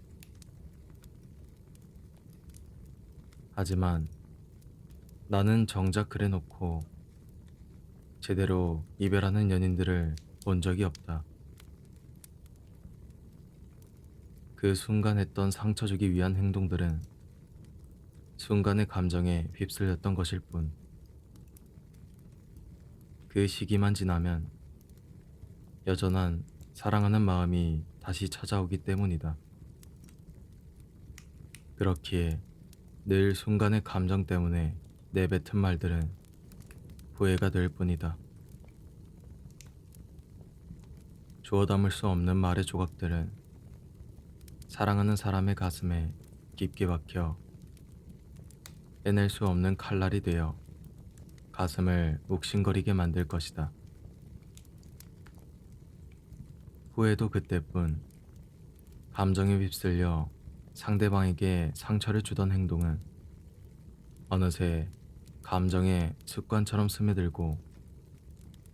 하지만 나는 정작 그래놓고 제대로 이별하는 연인들을 본 적이 없다. 그 순간 했던 상처 주기 위한 행동들은 순간의 감정에 휩쓸렸던 것일 뿐. 그 시기만 지나면 여전한 사랑하는 마음이 다시 찾아오기 때문이다. 그렇기에 늘 순간의 감정 때문에 내뱉은 말들은 후회가 될 뿐이다. 주워 담을 수 없는 말의 조각들은 사랑하는 사람의 가슴에 깊게 박혀 빼낼 수 없는 칼날이 되어 가슴을 욱신거리게 만들 것이다. 후회도 그때뿐. 감정에 휩쓸려 상대방에게 상처를 주던 행동은 어느새 감정에 습관처럼 스며들고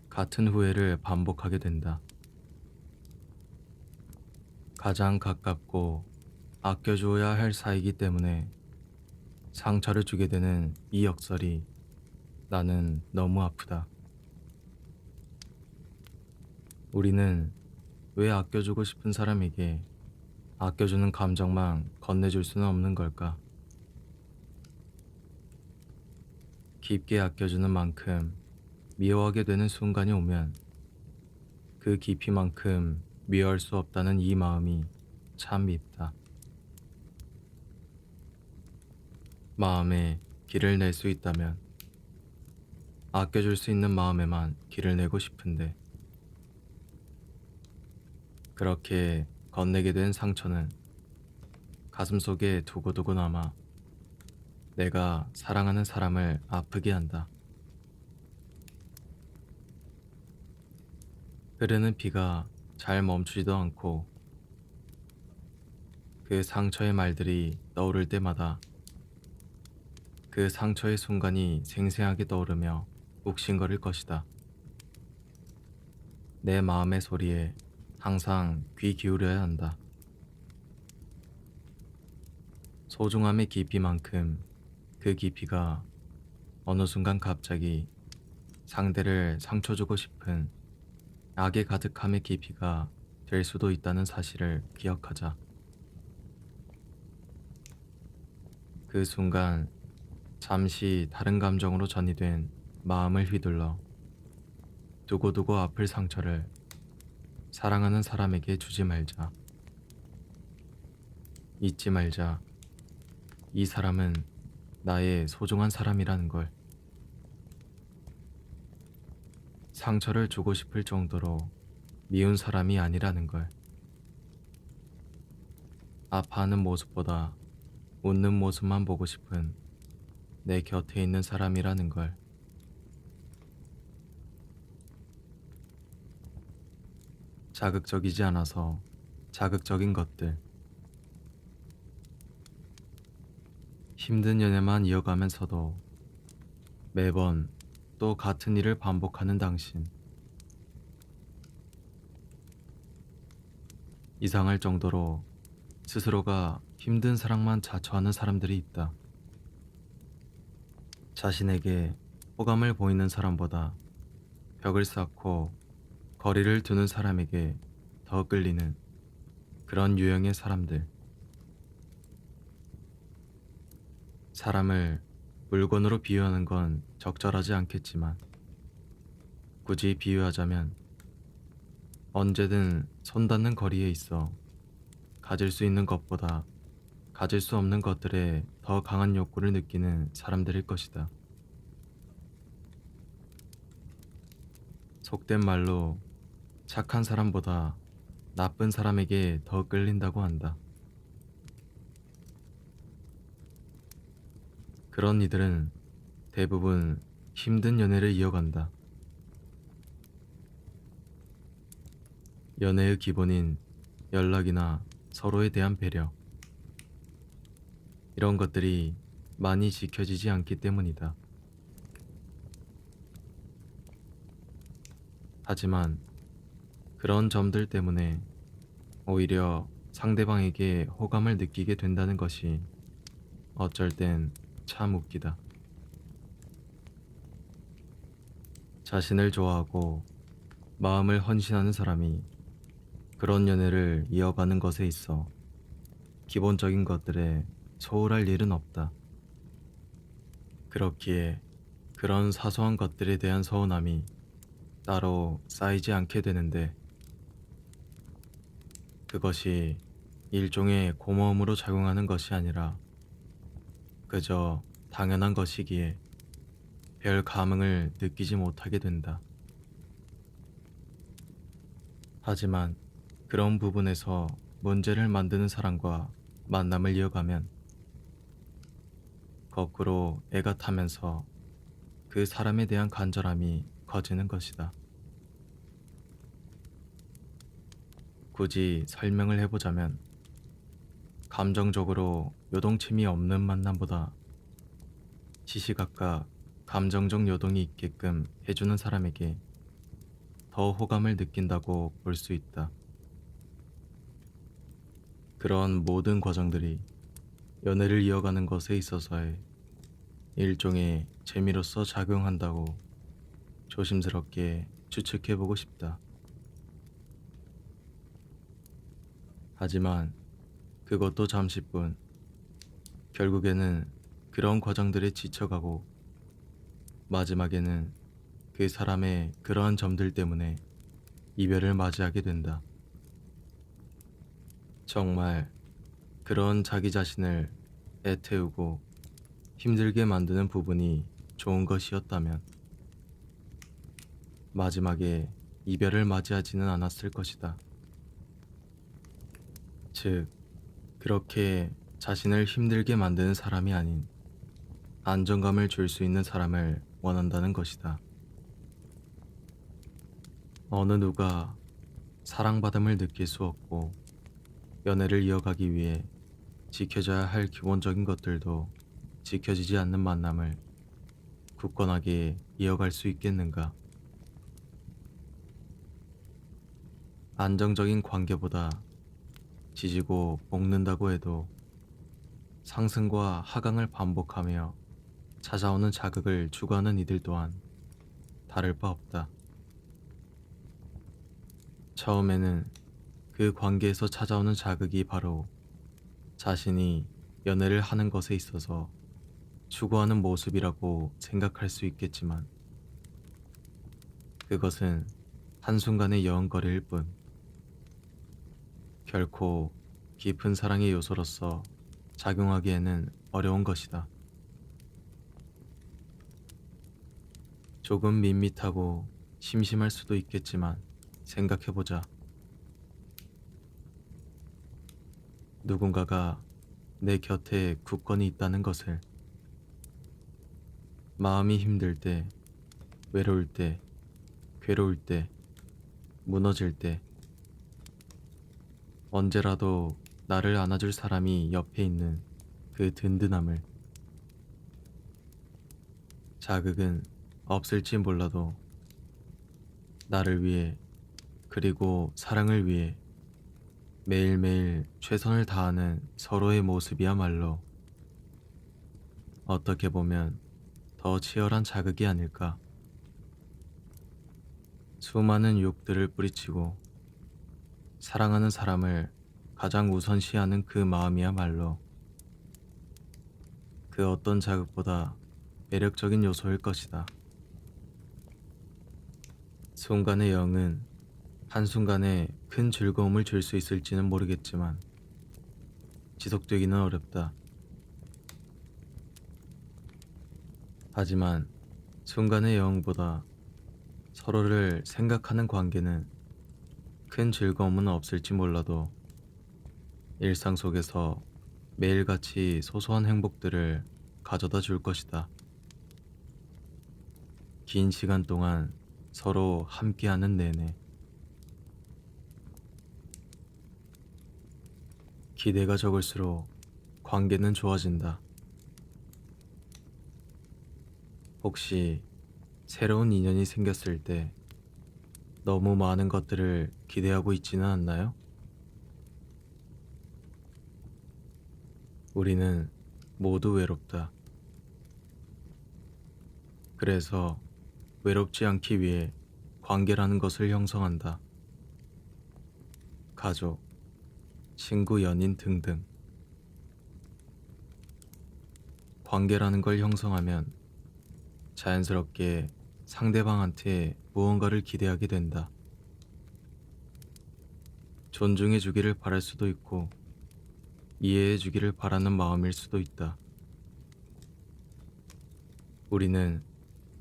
같은 후회를 반복하게 된다. 가장 가깝고 아껴주어야 할 사이이기 때문에 상처를 주게 되는 이 역설이 나는 너무 아프다. 우리는 왜 아껴주고 싶은 사람에게 아껴주는 감정만 건네줄 수는 없는 걸까? 깊게 아껴주는 만큼 미워하게 되는 순간이 오면 그 깊이만큼 미워할 수 없다는 이 마음이 참 밉다. 마음에 길을 낼 수 있다면 아껴줄 수 있는 마음에만 길을 내고 싶은데, 그렇게 건네게 된 상처는 가슴속에 두고두고 남아 내가 사랑하는 사람을 아프게 한다. 흐르는 비가 잘 멈추지도 않고 그 상처의 말들이 떠오를 때마다 그 상처의 순간이 생생하게 떠오르며 욱신거릴 것이다. 내 마음의 소리에 항상 귀 기울여야 한다. 소중함의 깊이만큼 그 깊이가 어느 순간 갑자기 상대를 상처 주고 싶은 악의 가득함의 깊이가 될 수도 있다는 사실을 기억하자. 그 순간 잠시 다른 감정으로 전이된 마음을 휘둘러 두고두고 아플 상처를 사랑하는 사람에게 주지 말자. 잊지 말자. 이 사람은 나의 소중한 사람이라는 걸. 상처를 주고 싶을 정도로 미운 사람이 아니라는 걸. 아파하는 모습보다 웃는 모습만 보고 싶은 내 곁에 있는 사람이라는 걸. 자극적이지 않아서 자극적인 것들. 힘든 연애만 이어가면서도 매번 또 같은 일을 반복하는 당신. 이상할 정도로 스스로가 힘든 사랑만 자처하는 사람들이 있다. 자신에게 호감을 보이는 사람보다 벽을 쌓고 거리를 두는 사람에게 더 끌리는 그런 유형의 사람들. 사람을 물건으로 비유하는 건 적절하지 않겠지만, 굳이 비유하자면 언제든 손 닿는 거리에 있어 가질 수 있는 것보다 가질 수 없는 것들에 더 강한 욕구를 느끼는 사람들일 것이다. 속된 말로 착한 사람보다 나쁜 사람에게 더 끌린다고 한다. 그런 이들은 대부분 힘든 연애를 이어간다. 연애의 기본인 연락이나 서로에 대한 배려, 이런 것들이 많이 지켜지지 않기 때문이다. 하지만 그런 점들 때문에 오히려 상대방에게 호감을 느끼게 된다는 것이 어쩔 땐 참 웃기다. 자신을 좋아하고 마음을 헌신하는 사람이 그런 연애를 이어가는 것에 있어 기본적인 것들에 소홀할 일은 없다. 그렇기에 그런 사소한 것들에 대한 서운함이 따로 쌓이지 않게 되는데, 그것이 일종의 고마움으로 작용하는 것이 아니라 그저 당연한 것이기에 별 감흥을 느끼지 못하게 된다. 하지만 그런 부분에서 문제를 만드는 사람과 만남을 이어가면 거꾸로 애가 타면서 그 사람에 대한 간절함이 커지는 것이다. 굳이 설명을 해보자면, 감정적으로 요동침이 없는 만남보다 시시각각 감정적 요동이 있게끔 해주는 사람에게 더 호감을 느낀다고 볼 수 있다. 그런 모든 과정들이 연애를 이어가는 것에 있어서의 일종의 재미로서 작용한다고 조심스럽게 추측해보고 싶다. 하지만 그것도 잠시뿐. 결국에는 그런 과정들에 지쳐가고 마지막에는 그 사람의 그러한 점들 때문에 이별을 맞이하게 된다. 정말 그런 자기 자신을 애태우고 힘들게 만드는 부분이 좋은 것이었다면 마지막에 이별을 맞이하지는 않았을 것이다. 즉, 그렇게 자신을 힘들게 만드는 사람이 아닌 안정감을 줄 수 있는 사람을 원한다는 것이다. 어느 누가 사랑받음을 느낄 수 없고 연애를 이어가기 위해 지켜져야 할 기본적인 것들도 지켜지지 않는 만남을 굳건하게 이어갈 수 있겠는가? 안정적인 관계보다 지지고 볶는다고 해도 상승과 하강을 반복하며 찾아오는 자극을 추구하는 이들 또한 다를 바 없다. 처음에는 그 관계에서 찾아오는 자극이 바로 자신이 연애를 하는 것에 있어서 추구하는 모습이라고 생각할 수 있겠지만, 그것은 한순간의 여운거리일 뿐 결코 깊은 사랑의 요소로서 작용하기에는 어려운 것이다. 조금 밋밋하고 심심할 수도 있겠지만 생각해보자. 누군가가 내 곁에 굳건히 있다는 것을. 마음이 힘들 때, 외로울 때, 괴로울 때, 무너질 때, 언제라도 나를 안아줄 사람이 옆에 있는 그 든든함을. 자극은 없을지 몰라도 나를 위해, 그리고 사랑을 위해 매일매일 최선을 다하는 서로의 모습이야말로 어떻게 보면 더 치열한 자극이 아닐까. 수많은 욕들을 뿌리치고 사랑하는 사람을 가장 우선시하는 그 마음이야말로 그 어떤 자극보다 매력적인 요소일 것이다. 순간의 영은 한순간에 큰 즐거움을 줄 수 있을지는 모르겠지만 지속되기는 어렵다. 하지만 순간의 영보다 서로를 생각하는 관계는 큰 즐거움은 없을지 몰라도 일상 속에서 매일같이 소소한 행복들을 가져다 줄 것이다. 긴 시간 동안 서로 함께하는 내내 기대가 적을수록 관계는 좋아진다. 혹시 새로운 인연이 생겼을 때 너무 많은 것들을 기대하고 있지는 않나요? 우리는 모두 외롭다. 그래서 외롭지 않기 위해 관계라는 것을 형성한다. 가족, 친구, 연인 등등. 관계라는 걸 형성하면 자연스럽게 상대방한테 무언가를 기대하게 된다. 존중해 주기를 바랄 수도 있고, 이해해 주기를 바라는 마음일 수도 있다. 우리는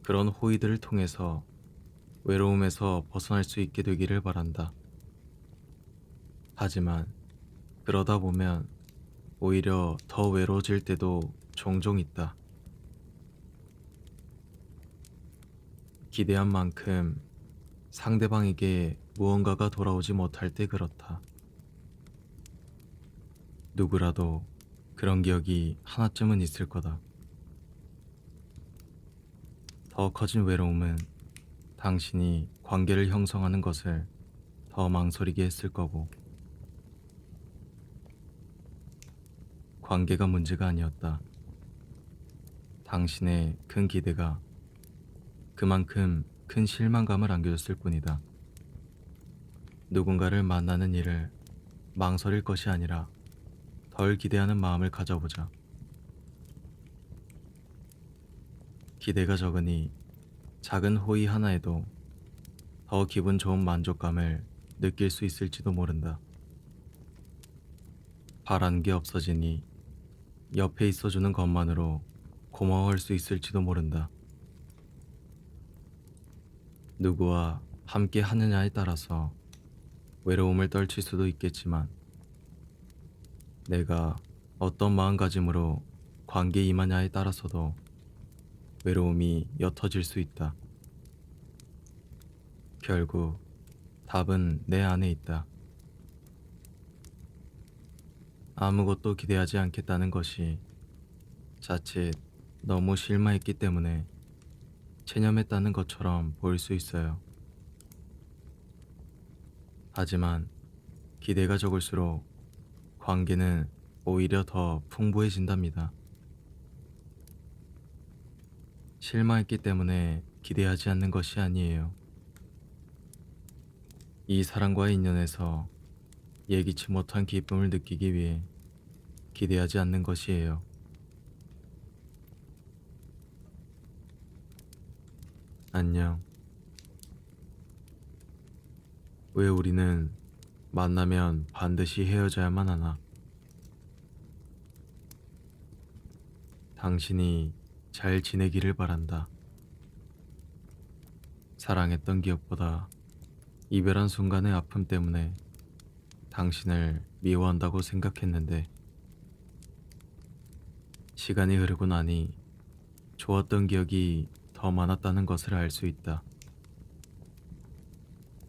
그런 호의들을 통해서 외로움에서 벗어날 수 있게 되기를 바란다. 하지만 그러다 보면 오히려 더 외로워질 때도 종종 있다. 기대한 만큼 상대방에게 무언가가 돌아오지 못할 때 그렇다. 누구라도 그런 기억이 하나쯤은 있을 거다. 더 커진 외로움은 당신이 관계를 형성하는 것을 더 망설이게 했을 거고, 관계가 문제가 아니었다. 당신의 큰 기대가 그만큼 큰 실망감을 안겨줬을 뿐이다. 누군가를 만나는 일을 망설일 것이 아니라 덜 기대하는 마음을 가져보자. 기대가 적으니 작은 호의 하나에도 더 기분 좋은 만족감을 느낄 수 있을지도 모른다. 바라는 게 없어지니 옆에 있어주는 것만으로 고마워할 수 있을지도 모른다. 누구와 함께 하느냐에 따라서 외로움을 떨칠 수도 있겠지만, 내가 어떤 마음가짐으로 관계에 임하냐에 따라서도 외로움이 옅어질 수 있다. 결국 답은 내 안에 있다. 아무것도 기대하지 않겠다는 것이 자칫 너무 실망했기 때문에 체념했다는 것처럼 보일 수 있어요. 하지만 기대가 적을수록 관계는 오히려 더 풍부해진답니다. 실망했기 때문에 기대하지 않는 것이 아니에요. 이 사람과의 인연에서 예기치 못한 기쁨을 느끼기 위해 기대하지 않는 것이에요. 안녕. 왜 우리는 만나면 반드시 헤어져야만 하나? 당신이 잘 지내기를 바란다. 사랑했던 기억보다 이별한 순간의 아픔 때문에 당신을 미워한다고 생각했는데, 시간이 흐르고 나니 좋았던 기억이 더 많았다는 것을 알 수 있다.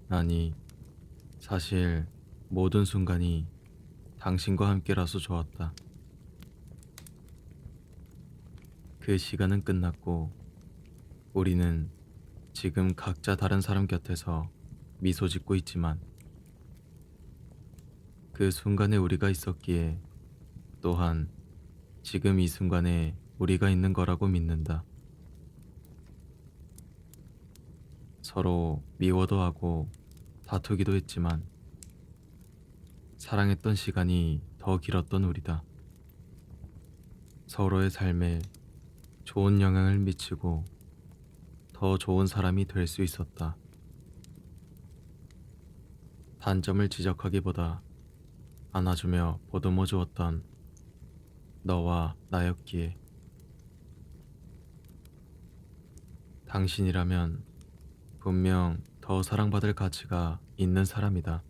아니, 사실 모든 순간이 당신과 함께라서 좋았다. 그 시간은 끝났고 우리는 지금 각자 다른 사람 곁에서 미소 짓고 있지만 그 순간에 우리가 있었기에 또한 지금 이 순간에 우리가 있는 거라고 믿는다. 서로 미워도 하고 다투기도 했지만 사랑했던 시간이 더 길었던 우리다. 서로의 삶에 좋은 영향을 미치고 더 좋은 사람이 될 수 있었다. 단점을 지적하기보다 안아주며 보듬어 주었던 너와 나였기에 당신이라면 분명 더 사랑받을 가치가 있는 사람이다.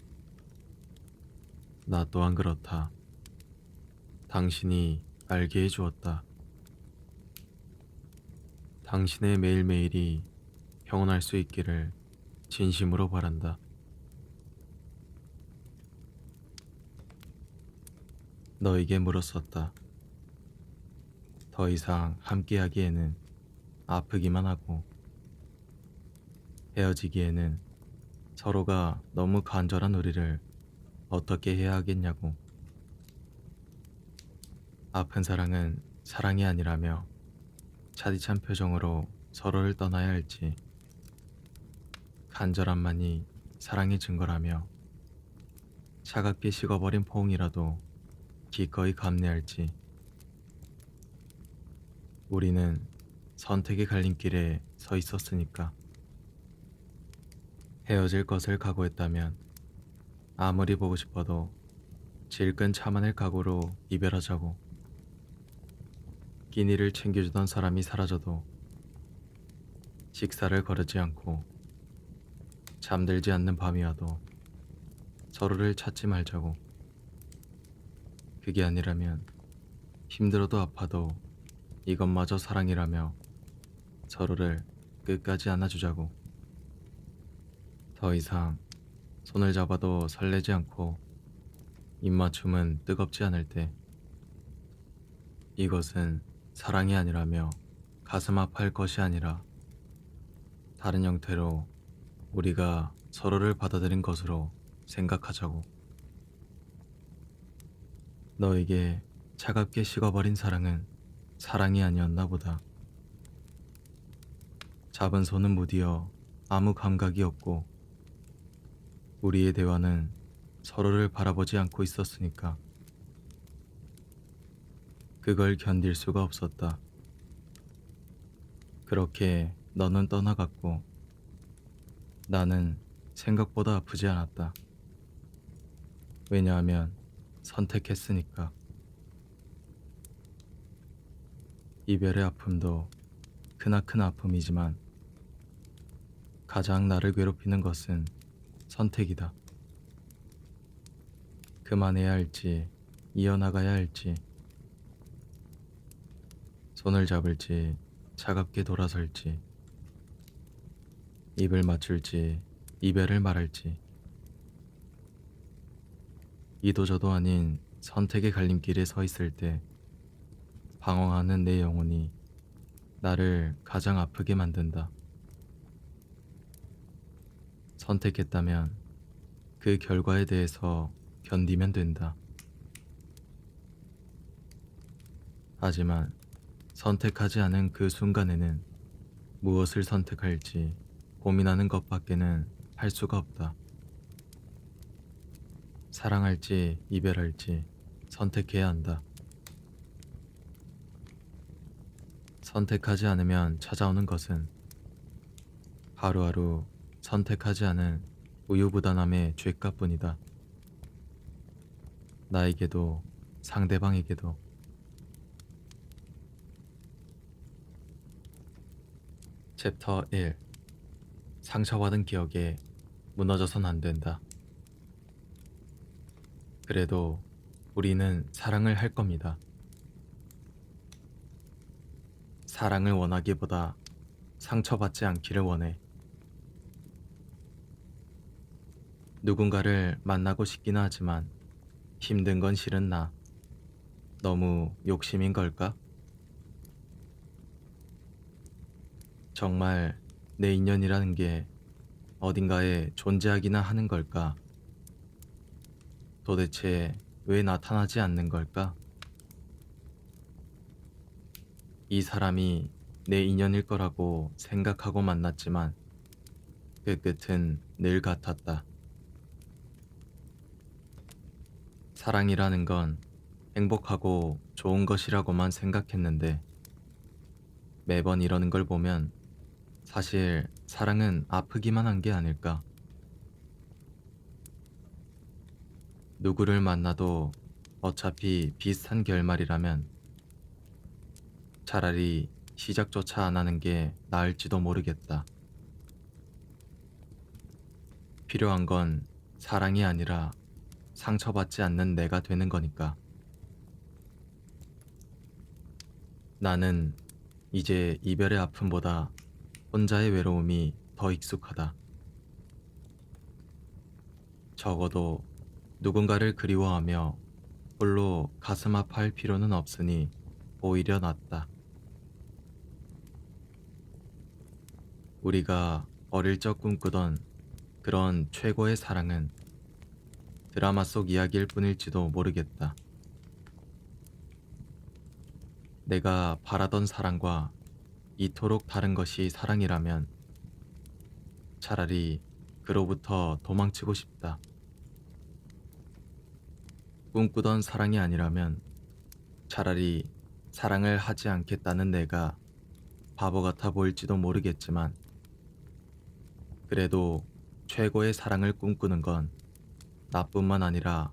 나 또한 그렇다. 당신이 알게 해주었다. 당신의 매일매일이 평온할 수 있기를 진심으로 바란다. 너에게 물었었다. 더 이상 함께하기에는 아프기만 하고 헤어지기에는 서로가 너무 간절한 우리를 어떻게 해야 하겠냐고. 아픈 사랑은 사랑이 아니라며 차디찬 표정으로 서로를 떠나야 할지, 간절함만이 사랑의 증거라며 차갑게 식어버린 포옹이라도 기꺼이 감내할지. 우리는 선택의 갈림길에 서 있었으니까. 헤어질 것을 각오했다면 아무리 보고 싶어도 질끈 참아낼 각오로 이별하자고. 끼니를 챙겨주던 사람이 사라져도 식사를 거르지 않고 잠들지 않는 밤이 와도 서로를 찾지 말자고. 그게 아니라면 힘들어도 아파도 이것마저 사랑이라며 서로를 끝까지 안아주자고. 더 이상 손을 잡아도 설레지 않고 입맞춤은 뜨겁지 않을 때 이것은 사랑이 아니라며 가슴 아파할 것이 아니라 다른 형태로 우리가 서로를 받아들인 것으로 생각하자고. 너에게 차갑게 식어버린 사랑은 사랑이 아니었나 보다. 잡은 손은 무디어 아무 감각이 없고 우리의 대화는 서로를 바라보지 않고 있었으니까 그걸 견딜 수가 없었다. 그렇게 너는 떠나갔고 나는 생각보다 아프지 않았다. 왜냐하면 선택했으니까. 이별의 아픔도 크나큰 아픔이지만 가장 나를 괴롭히는 것은 선택이다. 그만해야 할지 이어나가야 할지, 손을 잡을지 차갑게 돌아설지, 입을 맞출지 이별을 말할지. 이도저도 아닌 선택의 갈림길에 서 있을 때 방황하는 내 영혼이 나를 가장 아프게 만든다. 선택했다면 그 결과에 대해서 견디면 된다. 하지만 선택하지 않은 그 순간에는 무엇을 선택할지 고민하는 것밖에는 할 수가 없다. 사랑할지 이별할지 선택해야 한다. 선택하지 않으면 찾아오는 것은 하루하루 선택하지 않은 우유부단함의 죗값뿐이다. 나에게도 상대방에게도. 챕터 1. 상처받은 기억에 무너져선 안 된다. 그래도 우리는 사랑을 할 겁니다. 사랑을 원하기보다 상처받지 않기를 원해. 누군가를 만나고 싶기는 하지만 힘든 건 실은 나. 너무 욕심인 걸까? 정말 내 인연이라는 게 어딘가에 존재하기나 하는 걸까? 도대체 왜 나타나지 않는 걸까? 이 사람이 내 인연일 거라고 생각하고 만났지만 그 끝은 늘 같았다. 사랑이라는 건 행복하고 좋은 것이라고만 생각했는데 매번 이러는 걸 보면 사실 사랑은 아프기만 한 게 아닐까? 누구를 만나도 어차피 비슷한 결말이라면 차라리 시작조차 안 하는 게 나을지도 모르겠다. 필요한 건 사랑이 아니라 상처받지 않는 내가 되는 거니까. 나는 이제 이별의 아픔보다 혼자의 외로움이 더 익숙하다. 적어도 누군가를 그리워하며 홀로 가슴 아파할 필요는 없으니 오히려 낫다. 우리가 어릴 적 꿈꾸던 그런 최고의 사랑은 드라마 속 이야기일 뿐일지도 모르겠다. 내가 바라던 사랑과 이토록 다른 것이 사랑이라면 차라리 그로부터 도망치고 싶다. 꿈꾸던 사랑이 아니라면 차라리 사랑을 하지 않겠다는 내가 바보 같아 보일지도 모르겠지만 그래도 최고의 사랑을 꿈꾸는 건 나뿐만 아니라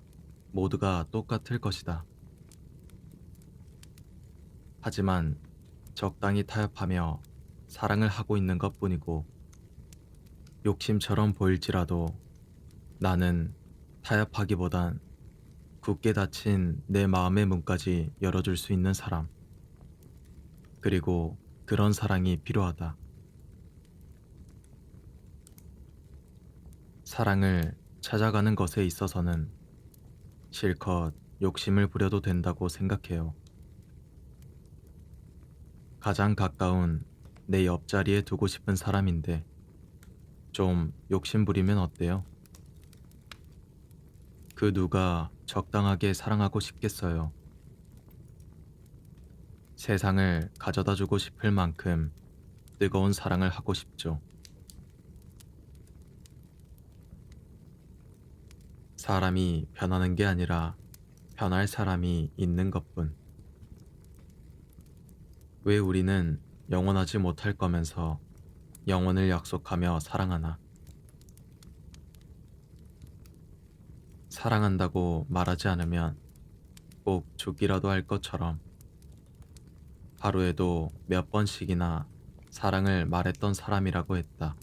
모두가 똑같을 것이다. 하지만 적당히 타협하며 사랑을 하고 있는 것 뿐이고 욕심처럼 보일지라도 나는 타협하기보단 굳게 닫힌 내 마음의 문까지 열어줄 수 있는 사람. 그리고 그런 사랑이 필요하다. 사랑을 찾아가는 것에 있어서는 실컷 욕심을 부려도 된다고 생각해요. 가장 가까운 내 옆자리에 두고 싶은 사람인데 좀 욕심 부리면 어때요? 그 누가 적당하게 사랑하고 싶겠어요. 세상을 가져다 주고 싶을 만큼 뜨거운 사랑을 하고 싶죠. 사람이 변하는 게 아니라 변할 사람이 있는 것뿐. 왜 우리는 영원하지 못할 거면서 영원을 약속하며 사랑하나? 사랑한다고 말하지 않으면 꼭 죽기라도 할 것처럼 하루에도 몇 번씩이나 사랑을 말했던 사람이라고 했다.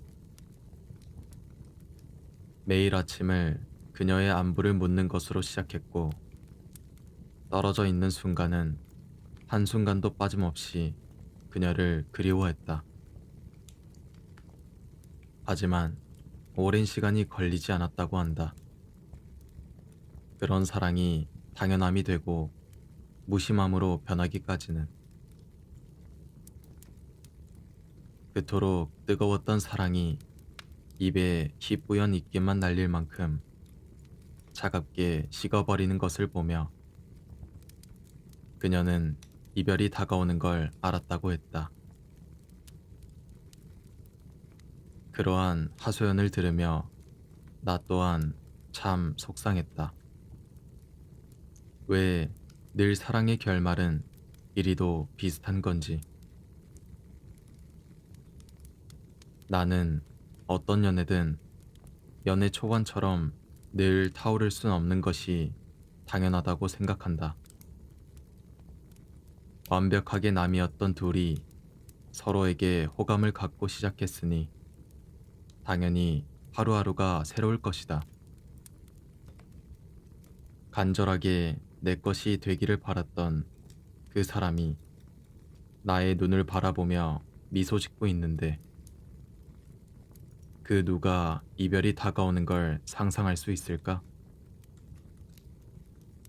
매일 아침을 그녀의 안부를 묻는 것으로 시작했고 떨어져 있는 순간은 한순간도 빠짐없이 그녀를 그리워했다. 하지만 오랜 시간이 걸리지 않았다고 한다. 그런 사랑이 당연함이 되고 무심함으로 변하기까지는. 그토록 뜨거웠던 사랑이 입에 희뿌연 입김만 날릴 만큼 차갑게 식어버리는 것을 보며 그녀는 이별이 다가오는 걸 알았다고 했다. 그러한 하소연을 들으며 나 또한 참 속상했다. 왜 늘 사랑의 결말은 이리도 비슷한 건지. 나는 어떤 연애든 연애 초반처럼 늘 타오를 순 없는 것이 당연하다고 생각한다. 완벽하게 남이었던 둘이 서로에게 호감을 갖고 시작했으니 당연히 하루하루가 새로울 것이다. 간절하게 내 것이 되기를 바랐던 그 사람이 나의 눈을 바라보며 미소 짓고 있는데 그 누가 이별이 다가오는 걸 상상할 수 있을까?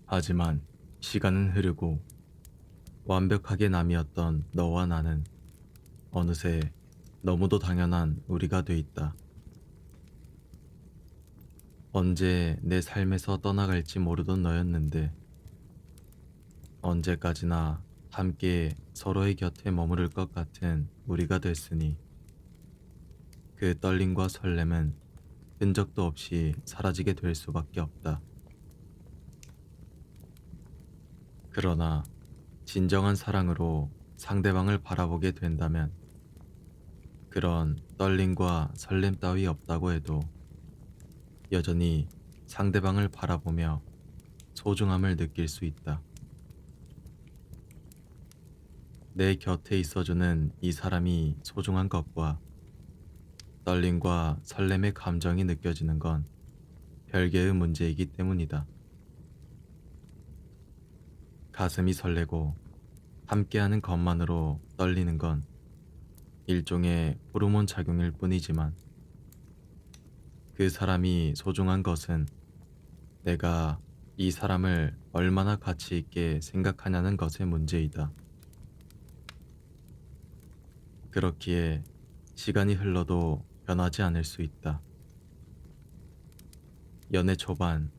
하지만 시간은 흐르고 완벽하게 남이었던 너와 나는 어느새 너무도 당연한 우리가 돼 있다. 언제 내 삶에서 떠나갈지 모르던 너였는데 언제까지나 함께 서로의 곁에 머무를 것 같은 우리가 됐으니 그 떨림과 설렘은 흔적도 없이 사라지게 될 수밖에 없다. 그러나 진정한 사랑으로 상대방을 바라보게 된다면 그런 떨림과 설렘 따위 없다고 해도 여전히 상대방을 바라보며 소중함을 느낄 수 있다. 내 곁에 있어주는 이 사람이 소중한 것과 떨림과 설렘의 감정이 느껴지는 건 별개의 문제이기 때문이다. 가슴이 설레고 함께하는 것만으로 떨리는 건 일종의 호르몬 작용일 뿐이지만 그 사람이 소중한 것은 내가 이 사람을 얼마나 가치 있게 생각하냐는 것의 문제이다. 그렇기에 시간이 흘러도 변하지 않을 수 있다. 연애 초반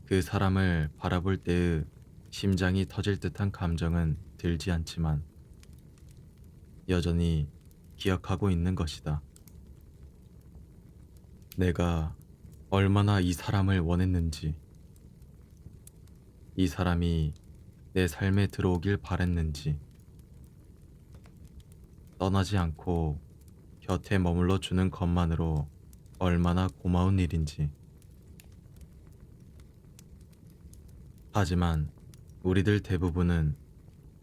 그 사람을 바라볼 때의 심장이 터질 듯한 감정은 들지 않지만 여전히 기억하고 있는 것이다. 내가 얼마나 이 사람을 원했는지, 이 사람이 내 삶에 들어오길 바랬는지, 떠나지 않고 곁에 머물러 주는 것만으로 얼마나 고마운 일인지. 하지만 우리들 대부분은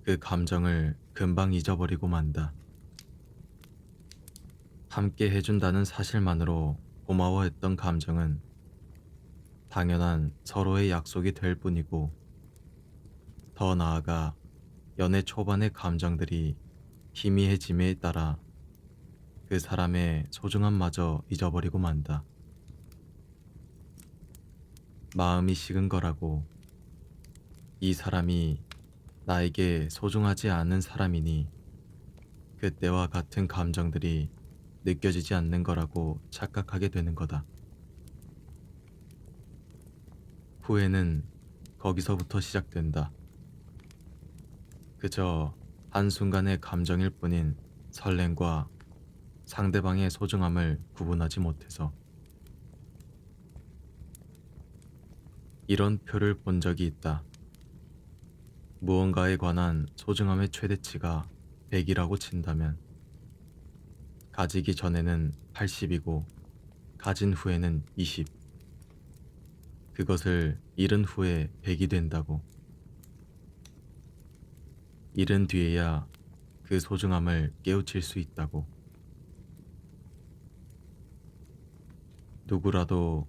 그 감정을 금방 잊어버리고 만다. 함께 해준다는 사실만으로 고마워했던 감정은 당연한 서로의 약속이 될 뿐이고, 더 나아가 연애 초반의 감정들이 희미해짐에 따라 그 사람의 소중함마저 잊어버리고 만다. 마음이 식은 거라고 이 사람이 나에게 소중하지 않은 사람이니 그때와 같은 감정들이 느껴지지 않는 거라고 착각하게 되는 거다. 후회는 거기서부터 시작된다. 그저 한순간의 감정일 뿐인 설렘과 상대방의 소중함을 구분하지 못해서. 이런 표를 본 적이 있다. 무언가에 관한 소중함의 최대치가 100이라고 친다면 가지기 전에는 80이고 가진 후에는 20. 그것을 잃은 후에 100이 된다고. 잃은 뒤에야 그 소중함을 깨우칠 수 있다고. 누구라도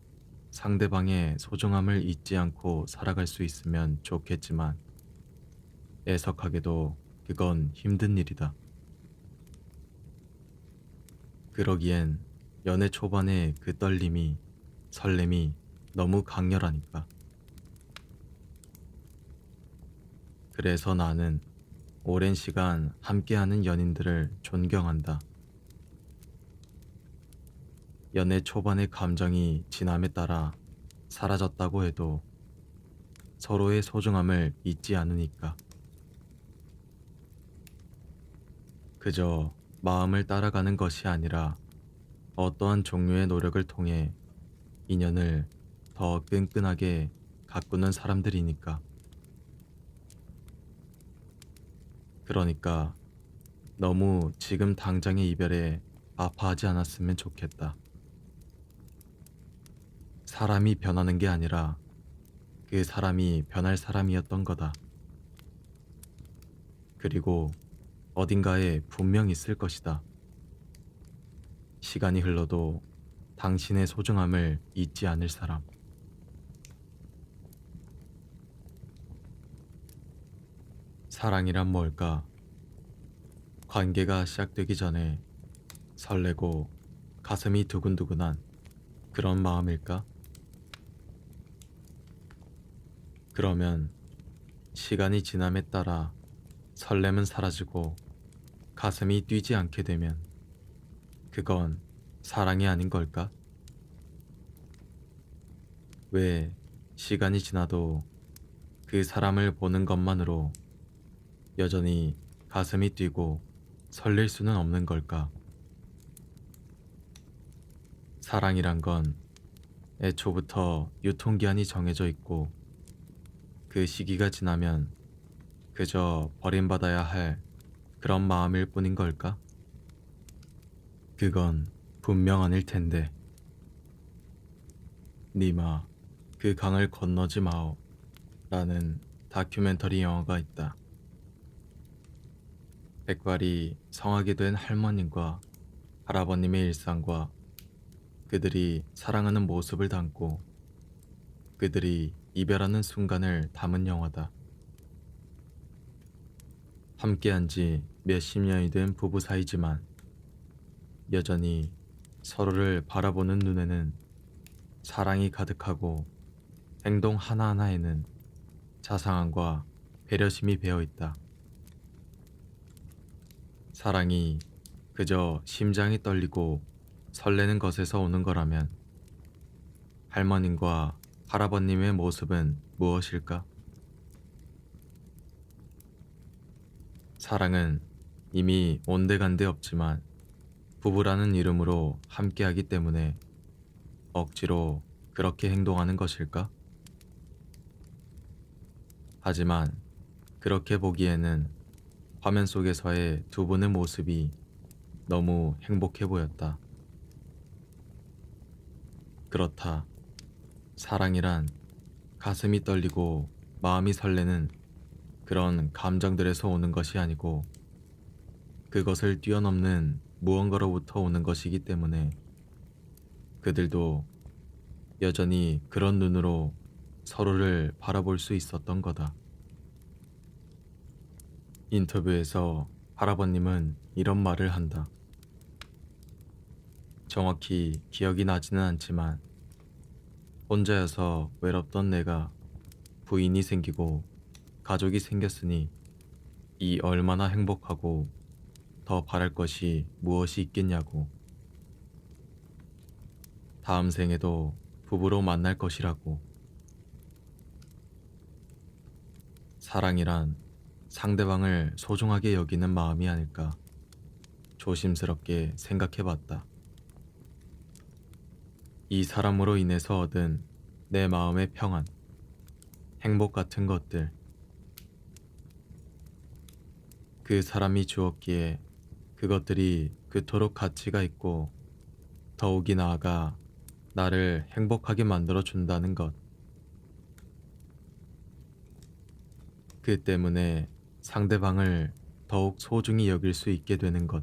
상대방의 소중함을 잊지 않고 살아갈 수 있으면 좋겠지만 애석하게도 그건 힘든 일이다. 그러기엔 연애 초반의 그 떨림이, 설렘이 너무 강렬하니까. 그래서 나는 오랜 시간 함께하는 연인들을 존경한다. 연애 초반의 감정이 지남에 따라 사라졌다고 해도 서로의 소중함을 잊지 않으니까. 그저 마음을 따라가는 것이 아니라 어떠한 종류의 노력을 통해 인연을 더 끈끈하게 가꾸는 사람들이니까. 그러니까 너무 지금 당장의 이별에 아파하지 않았으면 좋겠다. 사람이 변하는 게 아니라 그 사람이 변할 사람이었던 거다. 그리고 어딘가에 분명 있을 것이다. 시간이 흘러도 당신의 소중함을 잊지 않을 사람. 사랑이란 뭘까? 관계가 시작되기 전에 설레고 가슴이 두근두근한 그런 마음일까? 그러면 시간이 지남에 따라 설렘은 사라지고 가슴이 뛰지 않게 되면 그건 사랑이 아닌 걸까? 왜 시간이 지나도 그 사람을 보는 것만으로 여전히 가슴이 뛰고 설렐 수는 없는 걸까? 사랑이란 건 애초부터 유통기한이 정해져 있고 그 시기가 지나면 그저 버림받아야 할 그런 마음일 뿐인 걸까? 그건 분명 아닐 텐데. 니마, 그 강을 건너지 마오 라는 다큐멘터리 영화가 있다. 백발이 성하게 된 할머님과 할아버님의 일상과 그들이 사랑하는 모습을 담고 그들이 이별하는 순간을 담은 영화다. 함께한 지 몇십 년이 된 부부 사이지만 여전히 서로를 바라보는 눈에는 사랑이 가득하고 행동 하나하나에는 자상함과 배려심이 배어 있다. 사랑이 그저 심장이 떨리고 설레는 것에서 오는 거라면 할머님과 할아버님의 모습은 무엇일까? 사랑은 이미 온데간데 없지만 부부라는 이름으로 함께하기 때문에 억지로 그렇게 행동하는 것일까? 하지만 그렇게 보기에는 화면 속에서의 두 분의 모습이 너무 행복해 보였다. 그렇다. 사랑이란 가슴이 떨리고 마음이 설레는 그런 감정들에서 오는 것이 아니고 그것을 뛰어넘는 무언가로부터 오는 것이기 때문에 그들도 여전히 그런 눈으로 서로를 바라볼 수 있었던 거다. 인터뷰에서 할아버님은 이런 말을 한다. 정확히 기억이 나지는 않지만 혼자여서 외롭던 내가 부인이 생기고 가족이 생겼으니 이 얼마나 행복하고 더 바랄 것이 무엇이 있겠냐고. 다음 생에도 부부로 만날 것이라고. 사랑이란 상대방을 소중하게 여기는 마음이 아닐까 조심스럽게 생각해 봤다. 이 사람으로 인해서 얻은 내 마음의 평안, 행복 같은 것들. 그 사람이 주었기에 그것들이 그토록 가치가 있고 더욱이 나아가 나를 행복하게 만들어 준다는 것. 그 때문에 상대방을 더욱 소중히 여길 수 있게 되는 것.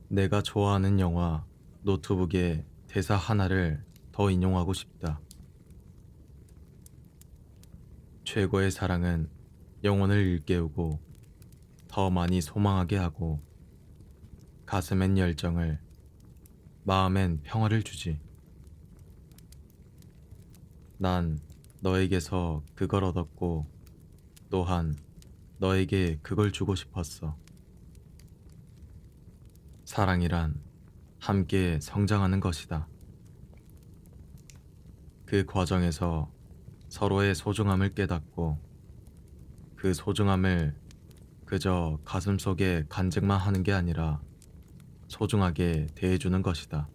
내가 좋아하는 영화 노트북의 대사 하나를 더 인용하고 싶다. 최고의 사랑은 영혼을 일깨우고 더 많이 소망하게 하고 가슴엔 열정을, 마음엔 평화를 주지. 난 너에게서 그걸 얻었고 또한 너에게 그걸 주고 싶었어. 사랑이란 함께 성장하는 것이다. 그 과정에서 서로의 소중함을 깨닫고 그 소중함을 그저 가슴속에 간직만 하는 게 아니라 소중하게 대해주는 것이다.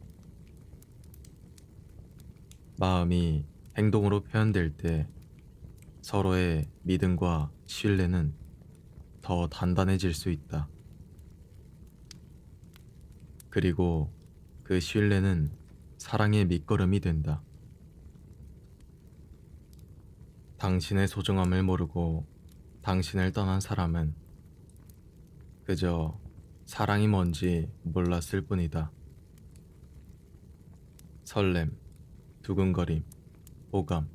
마음이 행동으로 표현될 때 서로의 믿음과 신뢰는 더 단단해질 수 있다. 그리고 그 신뢰는 사랑의 밑거름이 된다. 당신의 소중함을 모르고 당신을 떠난 사람은 그저 사랑이 뭔지 몰랐을 뿐이다. 설렘, 두근거림, 호감.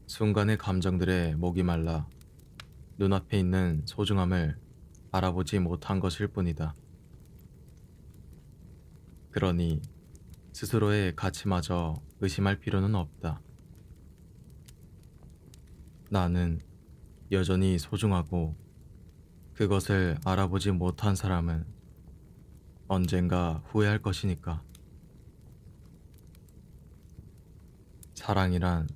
순간의 감정들에 목이 말라 눈앞에 있는 소중함을 알아보지 못한 것일 뿐이다. 그러니 스스로의 가치마저 의심할 필요는 없다. 나는 여전히 소중하고 그것을 알아보지 못한 사람은 언젠가 후회할 것이니까. 사랑이란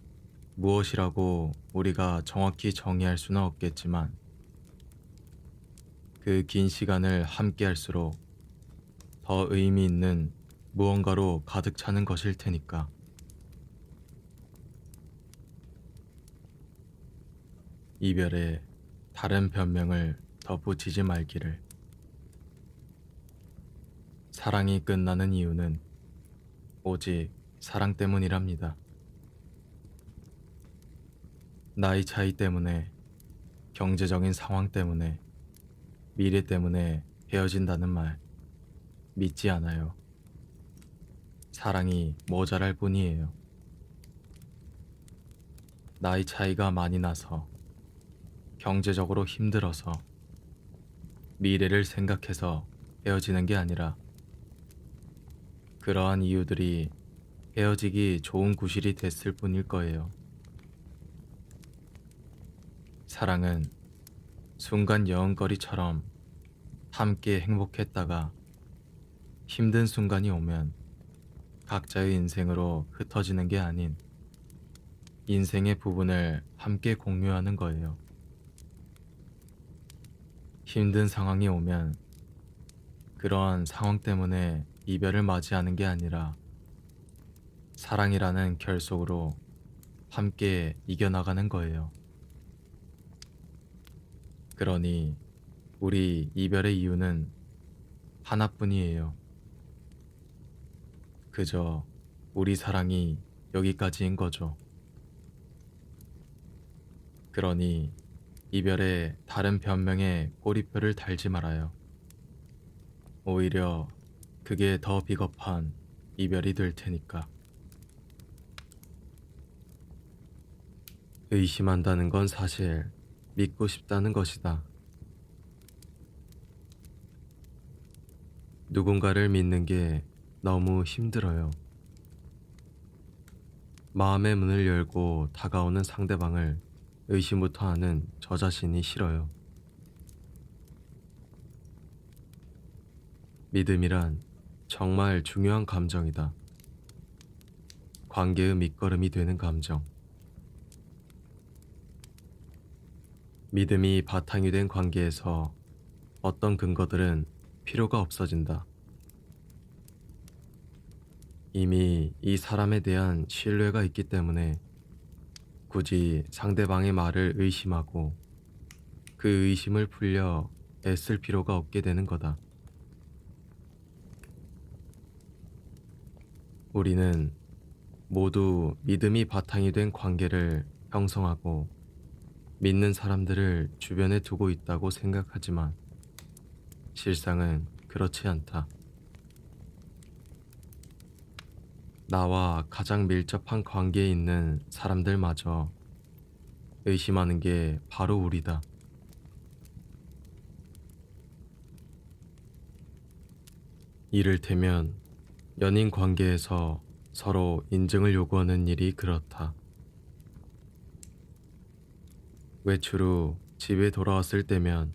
무엇이라고 우리가 정확히 정의할 수는 없겠지만 그 긴 시간을 함께 할수록 더 의미 있는 무언가로 가득 차는 것일 테니까. 이별에 다른 변명을 덧붙이지 말기를. 사랑이 끝나는 이유는 오직 사랑 때문이랍니다. 나이 차이 때문에, 경제적인 상황 때문에, 미래 때문에 헤어진다는 말 믿지 않아요. 사랑이 모자랄 뿐이에요. 나이 차이가 많이 나서, 경제적으로 힘들어서, 미래를 생각해서 헤어지는 게 아니라 그러한 이유들이 헤어지기 좋은 구실이 됐을 뿐일 거예요. 사랑은 순간 여운거리처럼 함께 행복했다가 힘든 순간이 오면 각자의 인생으로 흩어지는 게 아닌 인생의 부분을 함께 공유하는 거예요. 힘든 상황이 오면 그러한 상황 때문에 이별을 맞이하는 게 아니라 사랑이라는 결속으로 함께 이겨나가는 거예요. 그러니 우리 이별의 이유는 하나뿐이에요. 그저 우리 사랑이 여기까지인 거죠. 그러니 이별에 다른 변명에 꼬리표를 달지 말아요. 오히려 그게 더 비겁한 이별이 될 테니까. 의심한다는 건 사실 믿고 싶다는 것이다. 누군가를 믿는 게 너무 힘들어요. 마음의 문을 열고 다가오는 상대방을 의심부터 하는 저 자신이 싫어요. 믿음이란 정말 중요한 감정이다. 관계의 밑거름이 되는 감정. 믿음이 바탕이 된 관계에서 어떤 근거들은 필요가 없어진다. 이미 이 사람에 대한 신뢰가 있기 때문에 굳이 상대방의 말을 의심하고 그 의심을 풀려 애쓸 필요가 없게 되는 거다. 우리는 모두 믿음이 바탕이 된 관계를 형성하고 믿는 사람들을 주변에 두고 있다고 생각하지만 실상은 그렇지 않다. 나와 가장 밀접한 관계에 있는 사람들마저 의심하는 게 바로 우리다. 이를테면 연인 관계에서 서로 인증을 요구하는 일이 그렇다. 외출 후 집에 돌아왔을 때면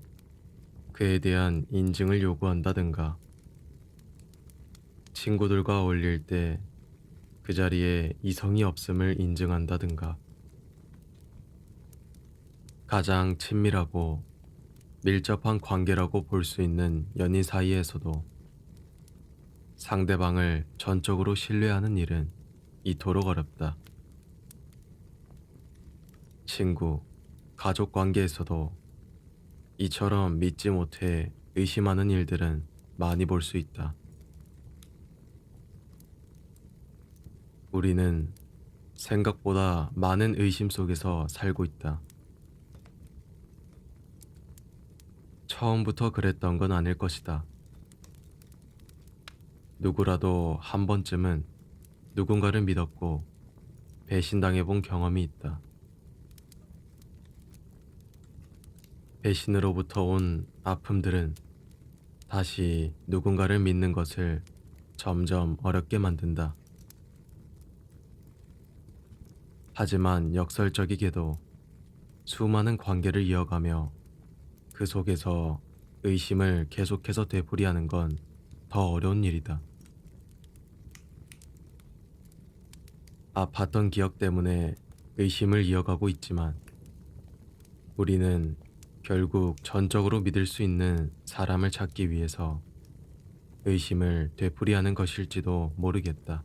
그에 대한 인증을 요구한다든가, 친구들과 어울릴 때 그 자리에 이성이 없음을 인증한다든가, 가장 친밀하고 밀접한 관계라고 볼 수 있는 연인 사이에서도 상대방을 전적으로 신뢰하는 일은 이토록 어렵다. 친구, 가족 관계에서도 이처럼 믿지 못해 의심하는 일들은 많이 볼 수 있다. 우리는 생각보다 많은 의심 속에서 살고 있다. 처음부터 그랬던 건 아닐 것이다. 누구라도 한 번쯤은 누군가를 믿었고 배신당해 본 경험이 있다. 배신으로부터 온 아픔들은 다시 누군가를 믿는 것을 점점 어렵게 만든다. 하지만 역설적이게도 수많은 관계를 이어가며 그 속에서 의심을 계속해서 되풀이하는 건 더 어려운 일이다. 아팠던 기억 때문에 의심을 이어가고 있지만 우리는 결국 전적으로 믿을 수 있는 사람을 찾기 위해서 의심을 되풀이하는 것일지도 모르겠다.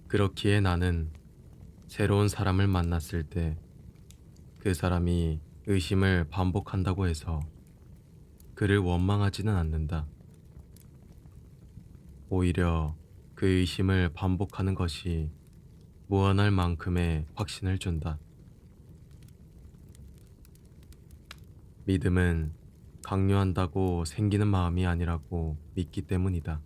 그렇기에 나는 새로운 사람을 만났을 때 그 사람이 의심을 반복한다고 해서 그를 원망하지는 않는다. 오히려 그 의심을 반복하는 것이 무한할 만큼의 확신을 준다. 믿음은 강요한다고 생기는 마음이 아니라고 믿기 때문이다.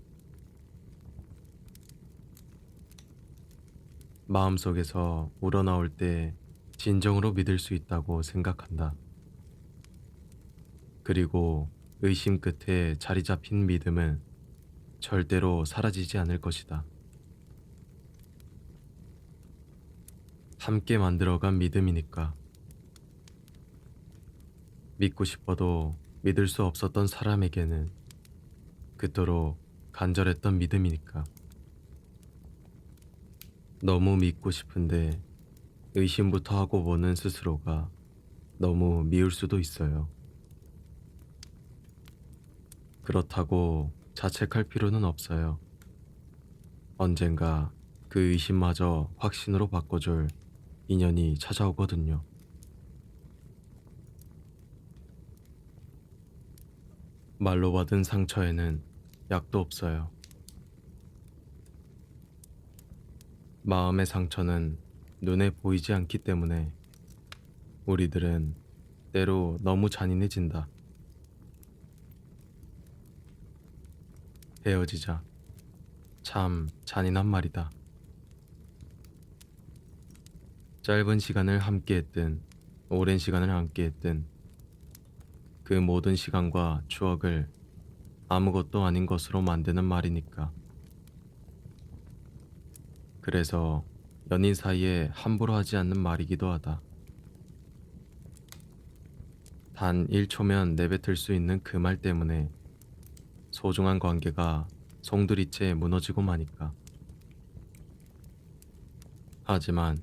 마음속에서 우러나올 때 진정으로 믿을 수 있다고 생각한다. 그리고 의심 끝에 자리 잡힌 믿음은 절대로 사라지지 않을 것이다. 함께 만들어간 믿음이니까. 믿고 싶어도 믿을 수 없었던 사람에게는 그토록 간절했던 믿음이니까. 너무 믿고 싶은데 의심부터 하고 보는 스스로가 너무 미울 수도 있어요. 그렇다고 자책할 필요는 없어요. 언젠가 그 의심마저 확신으로 바꿔줄 인연이 찾아오거든요. 말로 받은 상처에는 약도 없어요. 마음의 상처는 눈에 보이지 않기 때문에 우리들은 때로 너무 잔인해진다. 헤어지자. 참 잔인한 말이다. 짧은 시간을 함께했든 오랜 시간을 함께했든 그 모든 시간과 추억을 아무것도 아닌 것으로 만드는 말이니까. 그래서 연인 사이에 함부로 하지 않는 말이기도 하다. 단 1초면 내뱉을 수 있는 그 말 때문에 소중한 관계가 송두리째 무너지고 마니까. 하지만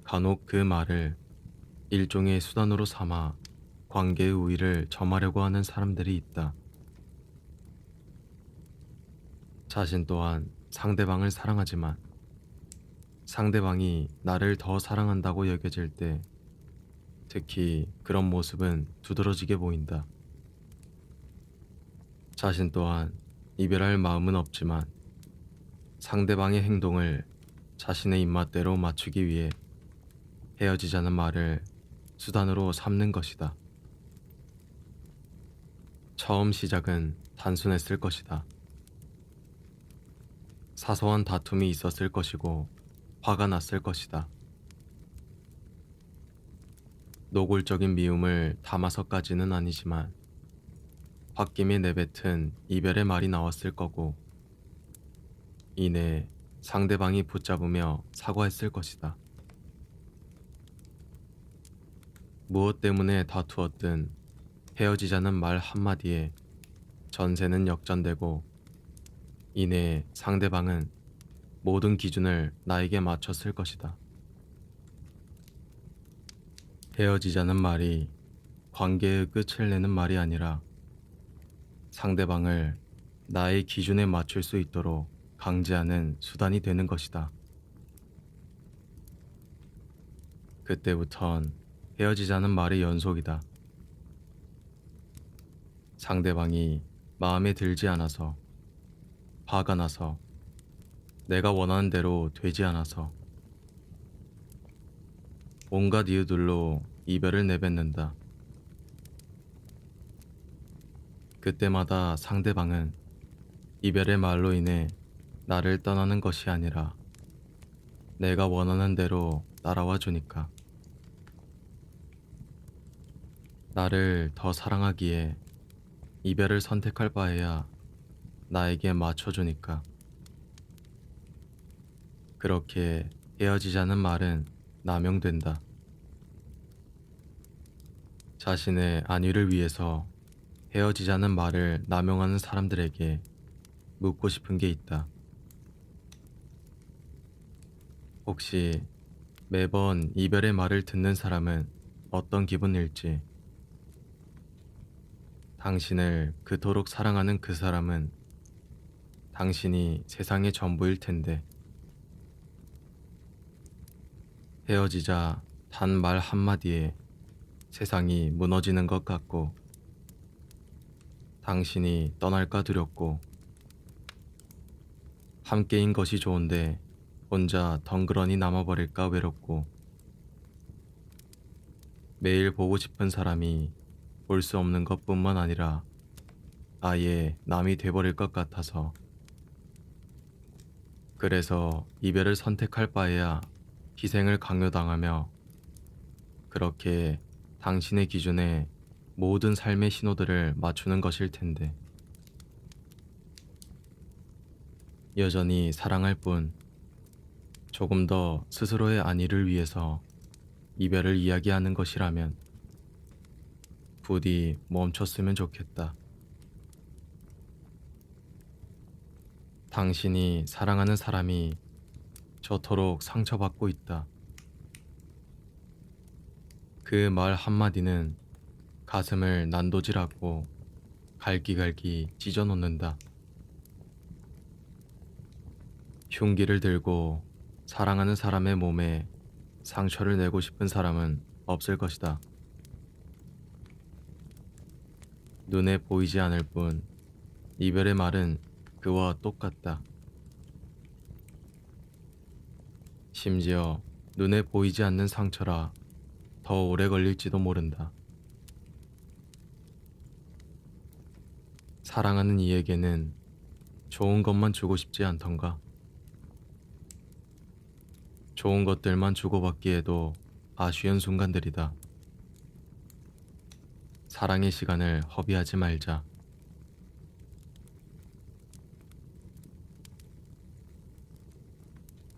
간혹 그 말을 일종의 수단으로 삼아 관계의 우위를 점하려고 하는 사람들이 있다. 자신 또한 상대방을 사랑하지만 상대방이 나를 더 사랑한다고 여겨질 때 특히 그런 모습은 두드러지게 보인다. 자신 또한 이별할 마음은 없지만 상대방의 행동을 자신의 입맛대로 맞추기 위해 헤어지자는 말을 수단으로 삼는 것이다. 처음 시작은 단순했을 것이다. 사소한 다툼이 있었을 것이고 화가 났을 것이다. 노골적인 미움을 담아서까지는 아니지만 홧김에 내뱉은 이별의 말이 나왔을 거고 이내 상대방이 붙잡으며 사과했을 것이다. 무엇 때문에 다투었든 헤어지자는 말 한마디에 전세는 역전되고 이내 상대방은 모든 기준을 나에게 맞췄을 것이다. 헤어지자는 말이 관계의 끝을 내는 말이 아니라 상대방을 나의 기준에 맞출 수 있도록 강제하는 수단이 되는 것이다. 그때부턴 헤어지자는 말의 연속이다. 상대방이 마음에 들지 않아서, 화가 나서, 내가 원하는 대로 되지 않아서 온갖 이유들로 이별을 내뱉는다. 그때마다 상대방은 이별의 말로 인해 나를 떠나는 것이 아니라 내가 원하는 대로 따라와 주니까. 나를 더 사랑하기에 이별을 선택할 바에야 나에게 맞춰주니까. 그렇게 헤어지자는 말은 남용된다. 자신의 안위를 위해서 헤어지자는 말을 남용하는 사람들에게 묻고 싶은 게 있다. 혹시 매번 이별의 말을 듣는 사람은 어떤 기분일지, 당신을 그토록 사랑하는 그 사람은 당신이 세상의 전부일 텐데, 헤어지자 단 말 한마디에 세상이 무너지는 것 같고, 당신이 떠날까 두렵고, 함께인 것이 좋은데 혼자 덩그러니 남아버릴까 외롭고, 매일 보고 싶은 사람이 볼 수 없는 것뿐만 아니라 아예 남이 돼버릴 것 같아서, 그래서 이별을 선택할 바에야 희생을 강요당하며 그렇게 당신의 기준에 모든 삶의 신호들을 맞추는 것일 텐데, 여전히 사랑할 뿐 조금 더 스스로의 안위를 위해서 이별을 이야기하는 것이라면 부디 멈췄으면 좋겠다. 당신이 사랑하는 사람이 저토록 상처받고 있다. 그 말 한마디는 가슴을 난도질하고 갈기갈기 찢어놓는다. 흉기를 들고 사랑하는 사람의 몸에 상처를 내고 싶은 사람은 없을 것이다. 눈에 보이지 않을 뿐 이별의 말은 그와 똑같다. 심지어 눈에 보이지 않는 상처라 더 오래 걸릴지도 모른다. 사랑하는 이에게는 좋은 것만 주고 싶지 않던가. 좋은 것들만 주고받기에도 아쉬운 순간들이다. 사랑의 시간을 허비하지 말자.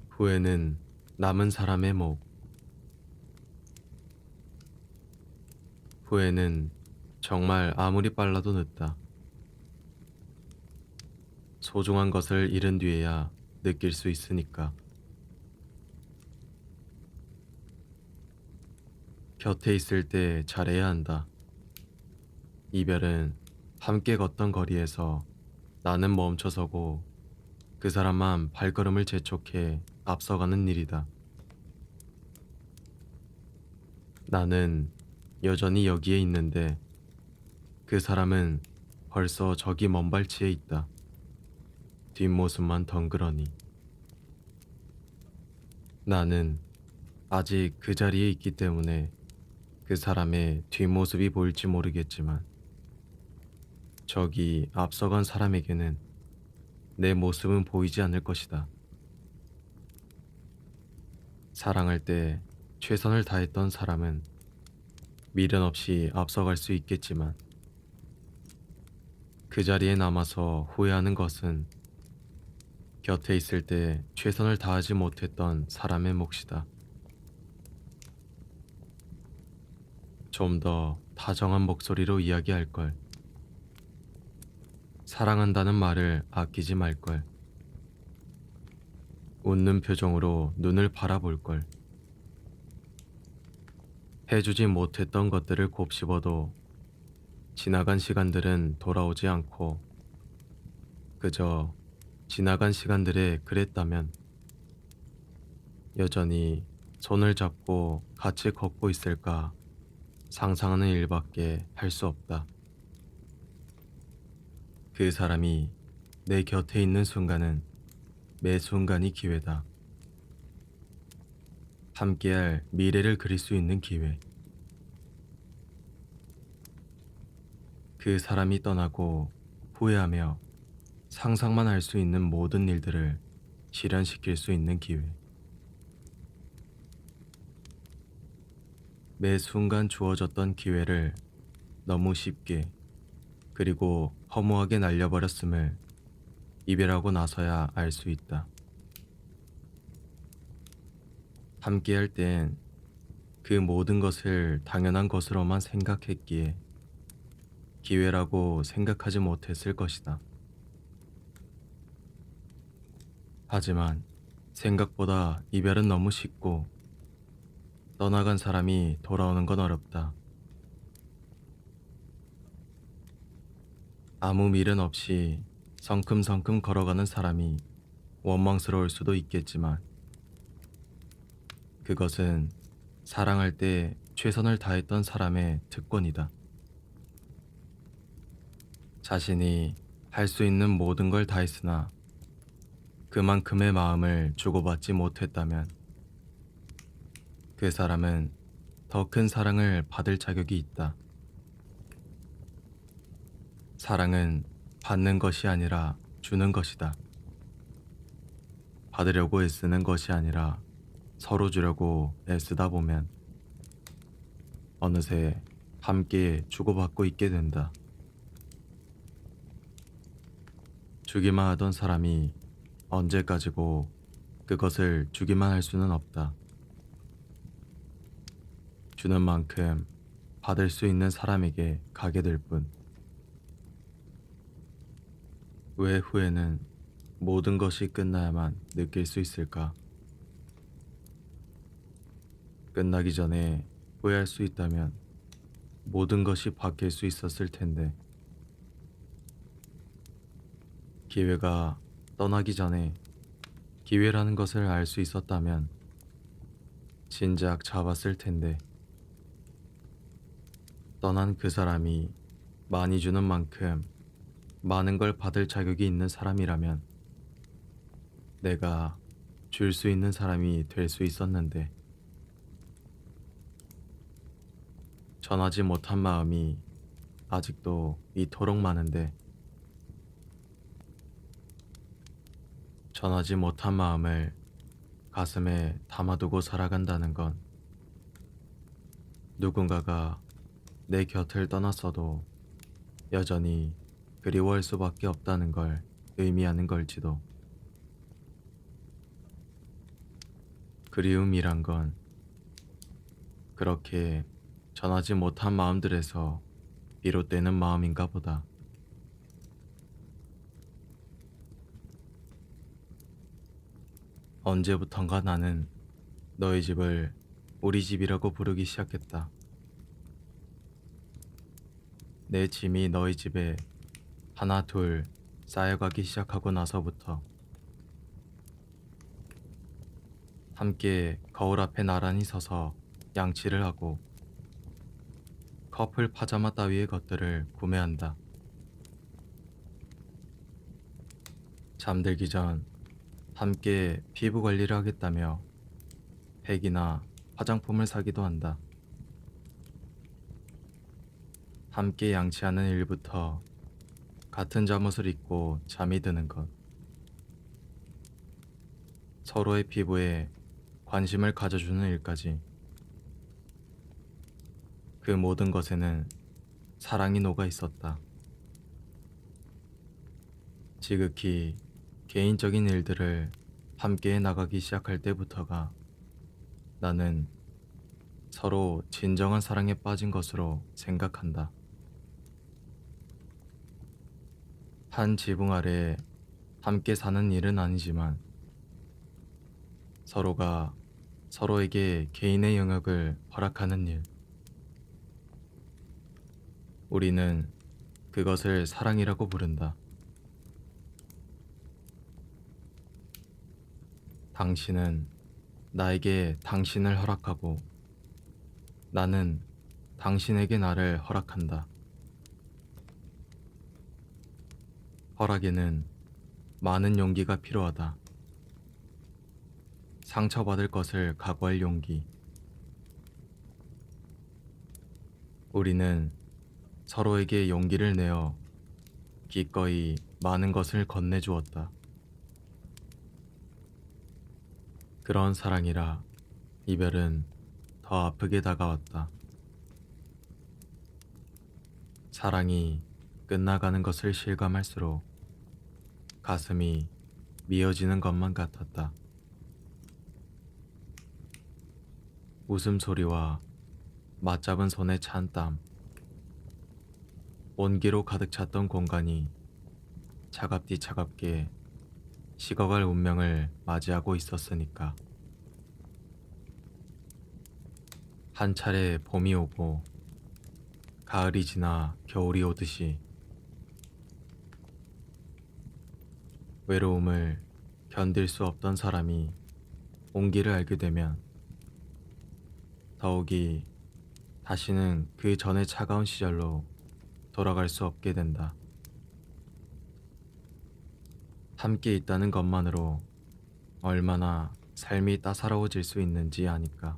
후회는 남은 사람의 목. 후회는 정말 아무리 빨라도 늦다. 소중한 것을 잃은 뒤에야 느낄 수 있으니까. 곁에 있을 때 잘해야 한다. 이별은 함께 걷던 거리에서 나는 멈춰서고 그 사람만 발걸음을 재촉해 앞서가는 일이다. 나는 여전히 여기에 있는데 그 사람은 벌써 저기 먼 발치에 있다. 뒷모습만 덩그러니. 나는 아직 그 자리에 있기 때문에 그 사람의 뒷모습이 보일지 모르겠지만 저기 앞서간 사람에게는 내 모습은 보이지 않을 것이다. 사랑할 때 최선을 다했던 사람은 미련 없이 앞서갈 수 있겠지만 그 자리에 남아서 후회하는 것은 곁에 있을 때 최선을 다하지 못했던 사람의 몫이다. 좀 더 다정한 목소리로 이야기할 걸. 사랑한다는 말을 아끼지 말 걸. 웃는 표정으로 눈을 바라볼 걸. 해주지 못했던 것들을 곱씹어도 지나간 시간들은 돌아오지 않고 그저 지나간 시간들에 그랬다면 여전히 손을 잡고 같이 걷고 있을까 상상하는 일밖에 할 수 없다. 그 사람이 내 곁에 있는 순간은 매 순간이 기회다. 함께할 미래를 그릴 수 있는 기회. 그 사람이 떠나고 후회하며 상상만 할 수 있는 모든 일들을 실현시킬 수 있는 기회. 매 순간 주어졌던 기회를 너무 쉽게 그리고 허무하게 날려버렸음을 이별하고 나서야 알 수 있다. 함께할 땐 그 모든 것을 당연한 것으로만 생각했기에 기회라고 생각하지 못했을 것이다. 하지만 생각보다 이별은 너무 쉽고 떠나간 사람이 돌아오는 건 어렵다. 아무 미련 없이 성큼성큼 걸어가는 사람이 원망스러울 수도 있겠지만 그것은 사랑할 때 최선을 다했던 사람의 특권이다. 자신이 할 수 있는 모든 걸 다했으나 그만큼의 마음을 주고받지 못했다면 그 사람은 더 큰 사랑을 받을 자격이 있다. 사랑은 받는 것이 아니라 주는 것이다. 받으려고 애쓰는 것이 아니라 서로 주려고 애쓰다 보면 어느새 함께 주고받고 있게 된다. 주기만 하던 사람이 언제까지고 그것을 주기만 할 수는 없다. 주는 만큼 받을 수 있는 사람에게 가게 될 뿐. 왜 후회는 모든 것이 끝나야만 느낄 수 있을까? 끝나기 전에 후회할 수 있다면 모든 것이 바뀔 수 있었을 텐데 기회가 떠나기 전에 기회라는 것을 알 수 있었다면 진작 잡았을 텐데 떠난 그 사람이 많이 주는 만큼 많은 걸 받을 자격이 있는 사람이라면 내가 줄 수 있는 사람이 될 수 있었는데 전하지 못한 마음이 아직도 이토록 많은데 전하지 못한 마음을 가슴에 담아두고 살아간다는 건 누군가가 내 곁을 떠났어도 여전히 그리워할 수밖에 없다는 걸 의미하는 걸지도. 그리움이란 건 그렇게 전하지 못한 마음들에서 비롯되는 마음인가 보다. 언제부턴가 나는 너희 집을 우리 집이라고 부르기 시작했다. 내 짐이 너희 집에 하나 둘 쌓여가기 시작하고 나서부터 함께 거울 앞에 나란히 서서 양치를 하고 커플 파자마 따위의 것들을 구매한다. 잠들기 전 함께 피부 관리를 하겠다며 팩이나 화장품을 사기도 한다. 함께 양치하는 일부터 같은 잠옷을 입고 잠이 드는 것, 서로의 피부에 관심을 가져주는 일까지 그 모든 것에는 사랑이 녹아 있었다. 지극히 개인적인 일들을 함께 나가기 시작할 때부터가 나는 서로 진정한 사랑에 빠진 것으로 생각한다. 한 지붕 아래 함께 사는 일은 아니지만 서로가 서로에게 개인의 영역을 허락하는 일. 우리는 그것을 사랑이라고 부른다. 당신은 나에게 당신을 허락하고 나는 당신에게 나를 허락한다. 허락에는 많은 용기가 필요하다. 상처받을 것을 각오할 용기. 우리는 서로에게 용기를 내어 기꺼이 많은 것을 건네주었다. 그런 사랑이라 이별은 더 아프게 다가왔다. 사랑이 끝나가는 것을 실감할수록 가슴이 미어지는 것만 같았다. 웃음소리와 맞잡은 손에 찬 땀, 온기로 가득 찼던 공간이 차갑디 차갑게 식어갈 운명을 맞이하고 있었으니까. 한 차례 봄이 오고 가을이 지나 겨울이 오듯이 외로움을 견딜 수 없던 사람이 온기를 알게 되면 더욱이 다시는 그 전의 차가운 시절로 돌아갈 수 없게 된다. 함께 있다는 것만으로 얼마나 삶이 따사로워질 수 있는지 아니까.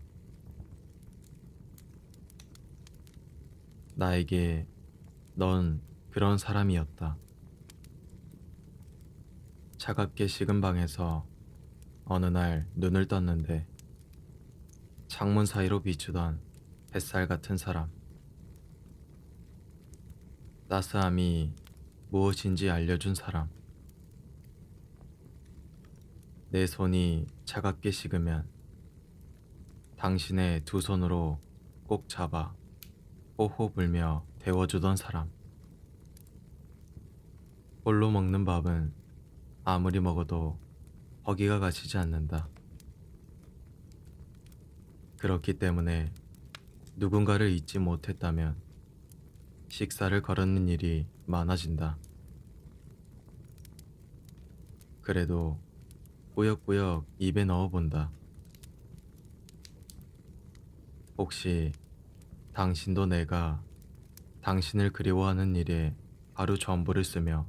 나에게 넌 그런 사람이었다. 차갑게 식은 방에서 어느 날 눈을 떴는데 창문 사이로 비추던 햇살 같은 사람. 따스함이 무엇인지 알려준 사람. 내 손이 차갑게 식으면 당신의 두 손으로 꼭 잡아 호호 불며 데워주던 사람. 홀로 먹는 밥은 아무리 먹어도 허기가 가시지 않는다. 그렇기 때문에 누군가를 잊지 못했다면 식사를 거르는 일이 많아진다. 그래도 꾸역꾸역 입에 넣어본다. 혹시 당신도 내가 당신을 그리워하는 일에 하루 전부를 쓰며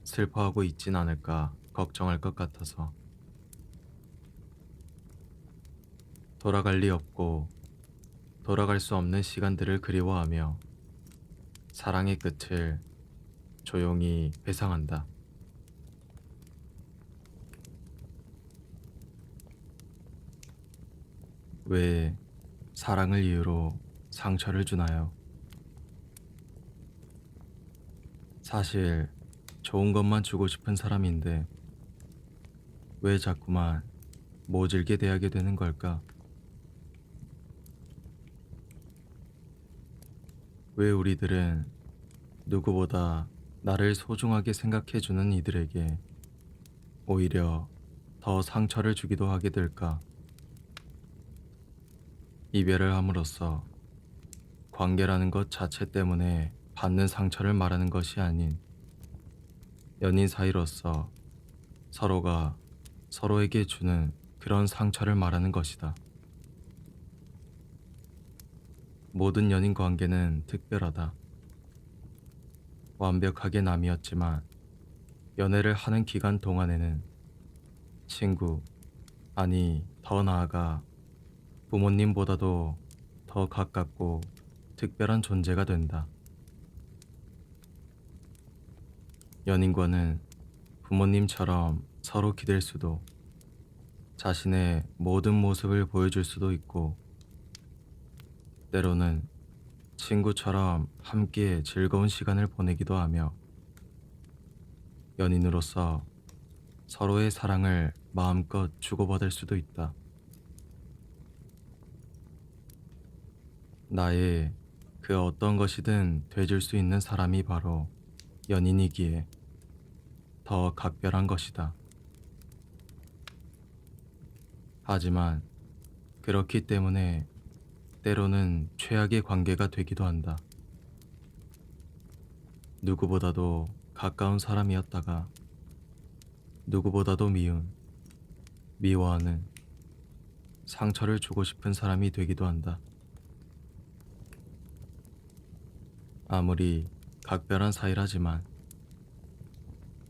슬퍼하고 있진 않을까 걱정할 것 같아서. 돌아갈 리 없고 돌아갈 수 없는 시간들을 그리워하며 사랑의 끝을 조용히 회상한다. 왜 사랑을 이유로 상처를 주나요? 사실 좋은 것만 주고 싶은 사람인데 왜 자꾸만 모질게 대하게 되는 걸까? 왜 우리들은 누구보다 나를 소중하게 생각해주는 이들에게 오히려 더 상처를 주기도 하게 될까? 이별을 함으로써 관계라는 것 자체 때문에 받는 상처를 말하는 것이 아닌 연인 사이로서 서로가 서로에게 주는 그런 상처를 말하는 것이다. 모든 연인 관계는 특별하다. 완벽하게 남이었지만 연애를 하는 기간 동안에는 친구, 아니 더 나아가 부모님보다도 더 가깝고 특별한 존재가 된다. 연인과는 부모님처럼 서로 기댈 수도, 자신의 모든 모습을 보여줄 수도 있고, 때로는 친구처럼 함께 즐거운 시간을 보내기도 하며, 연인으로서 서로의 사랑을 마음껏 주고받을 수도 있다. 나의 그 어떤 것이든 돼줄 수 있는 사람이 바로 연인이기에 더 각별한 것이다. 하지만 그렇기 때문에 때로는 최악의 관계가 되기도 한다. 누구보다도 가까운 사람이었다가 누구보다도 미운, 미워하는, 상처를 주고 싶은 사람이 되기도 한다. 아무리 각별한 사이라지만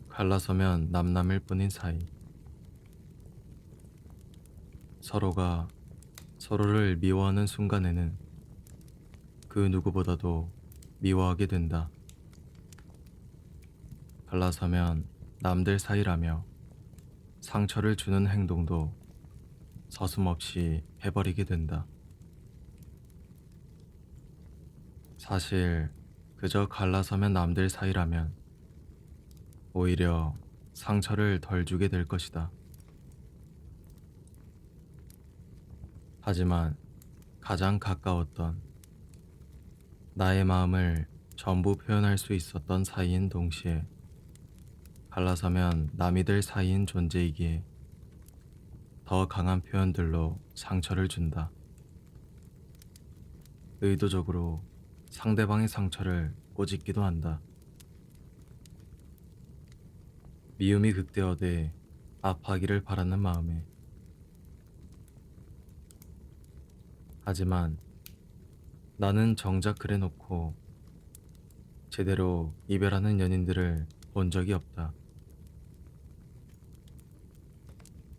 갈라서면 남남일 뿐인 사이. 서로가 서로를 미워하는 순간에는 그 누구보다도 미워하게 된다. 갈라서면 남들 사이라며 상처를 주는 행동도 서슴없이 해버리게 된다. 사실 그저 갈라서면 남들 사이라면 오히려 상처를 덜 주게 될 것이다. 하지만 가장 가까웠던 나의 마음을 전부 표현할 수 있었던 사이인 동시에 갈라서면 남이 될 사이인 존재이기에 더 강한 표현들로 상처를 준다. 의도적으로 상대방의 상처를 꼬집기도 한다. 미움이 극대화돼 아파하기를 바라는 마음에. 하지만 나는 정작 그래놓고 제대로 이별하는 연인들을 본 적이 없다.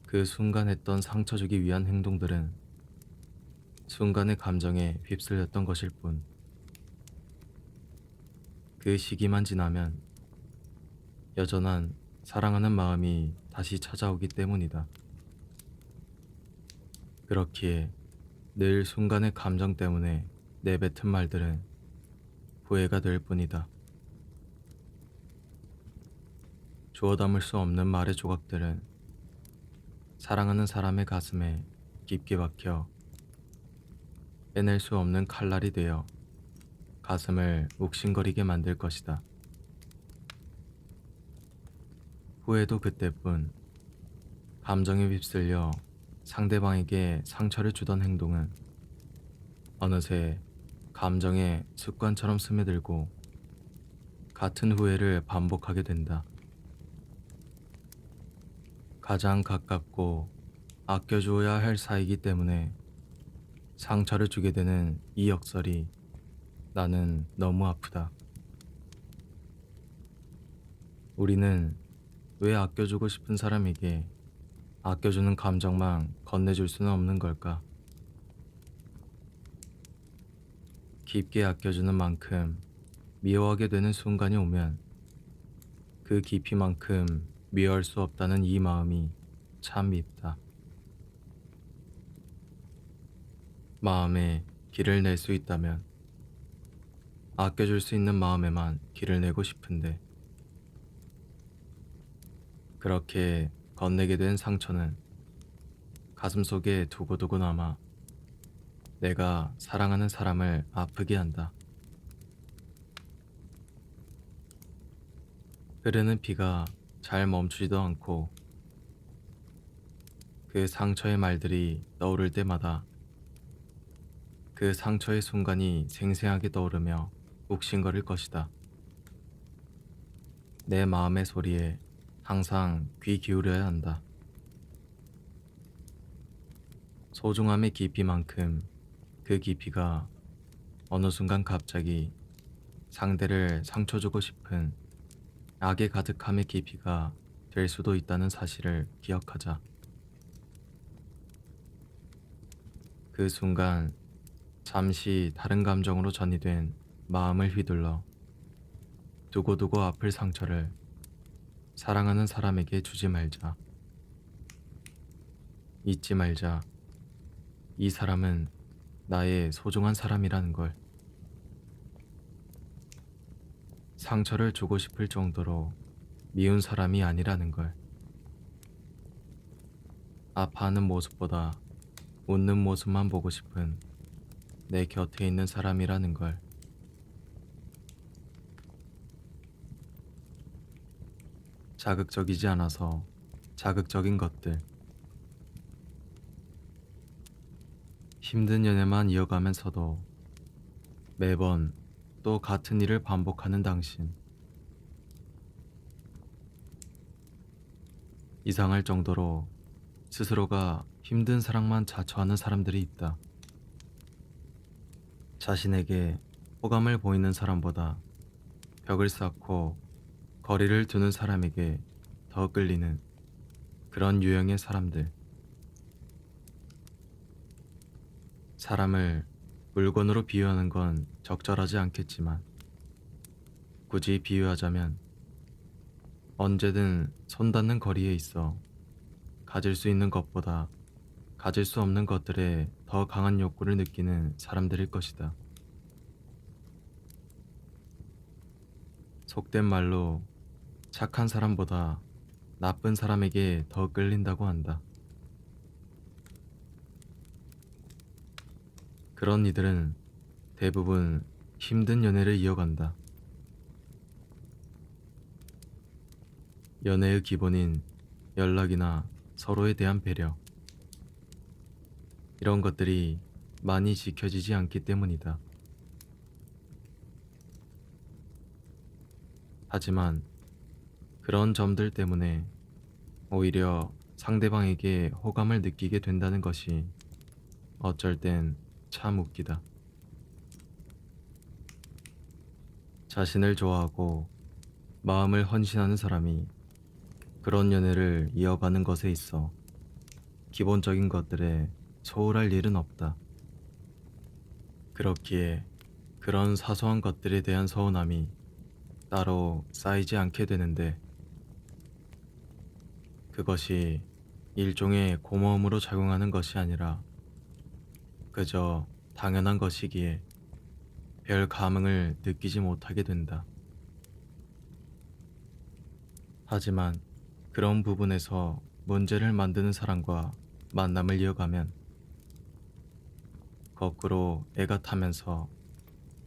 그 순간 했던 상처 주기 위한 행동들은 순간의 감정에 휩쓸렸던 것일 뿐. 그 시기만 지나면 여전한 사랑하는 마음이 다시 찾아오기 때문이다. 그렇기에 늘 순간의 감정 때문에 내뱉은 말들은 후회가 될 뿐이다. 주워 담을 수 없는 말의 조각들은 사랑하는 사람의 가슴에 깊게 박혀 빼낼 수 없는 칼날이 되어 가슴을 욱신거리게 만들 것이다. 후회도 그때뿐. 감정에 휩쓸려 상대방에게 상처를 주던 행동은 어느새 감정에 습관처럼 스며들고 같은 후회를 반복하게 된다. 가장 가깝고 아껴주어야 할 사이이기 때문에 상처를 주게 되는 이 역설이 나는 너무 아프다. 우리는 왜 아껴주고 싶은 사람에게 아껴주는 감정만 건네줄 수는 없는 걸까? 깊게 아껴주는 만큼 미워하게 되는 순간이 오면 그 깊이만큼 미워할 수 없다는 이 마음이 참 밉다. 마음에 길을 낼 수 있다면 아껴줄 수 있는 마음에만 길을 내고 싶은데 그렇게 건네게 된 상처는 가슴속에 두고두고 남아 내가 사랑하는 사람을 아프게 한다. 흐르는 피가 잘 멈추지도 않고 그 상처의 말들이 떠오를 때마다 그 상처의 순간이 생생하게 떠오르며 욱신거릴 것이다. 내 마음의 소리에 항상 귀 기울여야 한다. 소중함의 깊이만큼 그 깊이가 어느 순간 갑자기 상대를 상처 주고 싶은 악의 가득함의 깊이가 될 수도 있다는 사실을 기억하자. 그 순간 잠시 다른 감정으로 전이된 마음을 휘둘러 두고두고 아플 상처를 사랑하는 사람에게 주지 말자. 잊지 말자. 이 사람은 나의 소중한 사람이라는 걸. 상처를 주고 싶을 정도로 미운 사람이 아니라는 걸. 아파하는 모습보다 웃는 모습만 보고 싶은 내 곁에 있는 사람이라는 걸. 자극적이지 않아서 자극적인 것들. 힘든 연애만 이어가면서도 매번 또 같은 일을 반복하는 당신. 이상할 정도로 스스로가 힘든 사랑만 자처하는 사람들이 있다. 자신에게 호감을 보이는 사람보다 벽을 쌓고 거리를 두는 사람에게 더 끌리는 그런 유형의 사람들. 사람을 물건으로 비유하는 건 적절하지 않겠지만 굳이 비유하자면 언제든 손 닿는 거리에 있어 가질 수 있는 것보다 가질 수 없는 것들에 더 강한 욕구를 느끼는 사람들일 것이다. 속된 말로 착한 사람보다 나쁜 사람에게 더 끌린다고 한다. 그런 이들은 대부분 힘든 연애를 이어간다. 연애의 기본인 연락이나 서로에 대한 배려, 이런 것들이 많이 지켜지지 않기 때문이다. 하지만 그런 점들 때문에 오히려 상대방에게 호감을 느끼게 된다는 것이 어쩔 땐 참 웃기다. 자신을 좋아하고 마음을 헌신하는 사람이 그런 연애를 이어가는 것에 있어 기본적인 것들에 소홀할 일은 없다. 그렇기에 그런 사소한 것들에 대한 서운함이 따로 쌓이지 않게 되는데, 그것이 일종의 고마움으로 작용하는 것이 아니라 그저 당연한 것이기에 별 감흥을 느끼지 못하게 된다. 하지만 그런 부분에서 문제를 만드는 사람과 만남을 이어가면 거꾸로 애가 타면서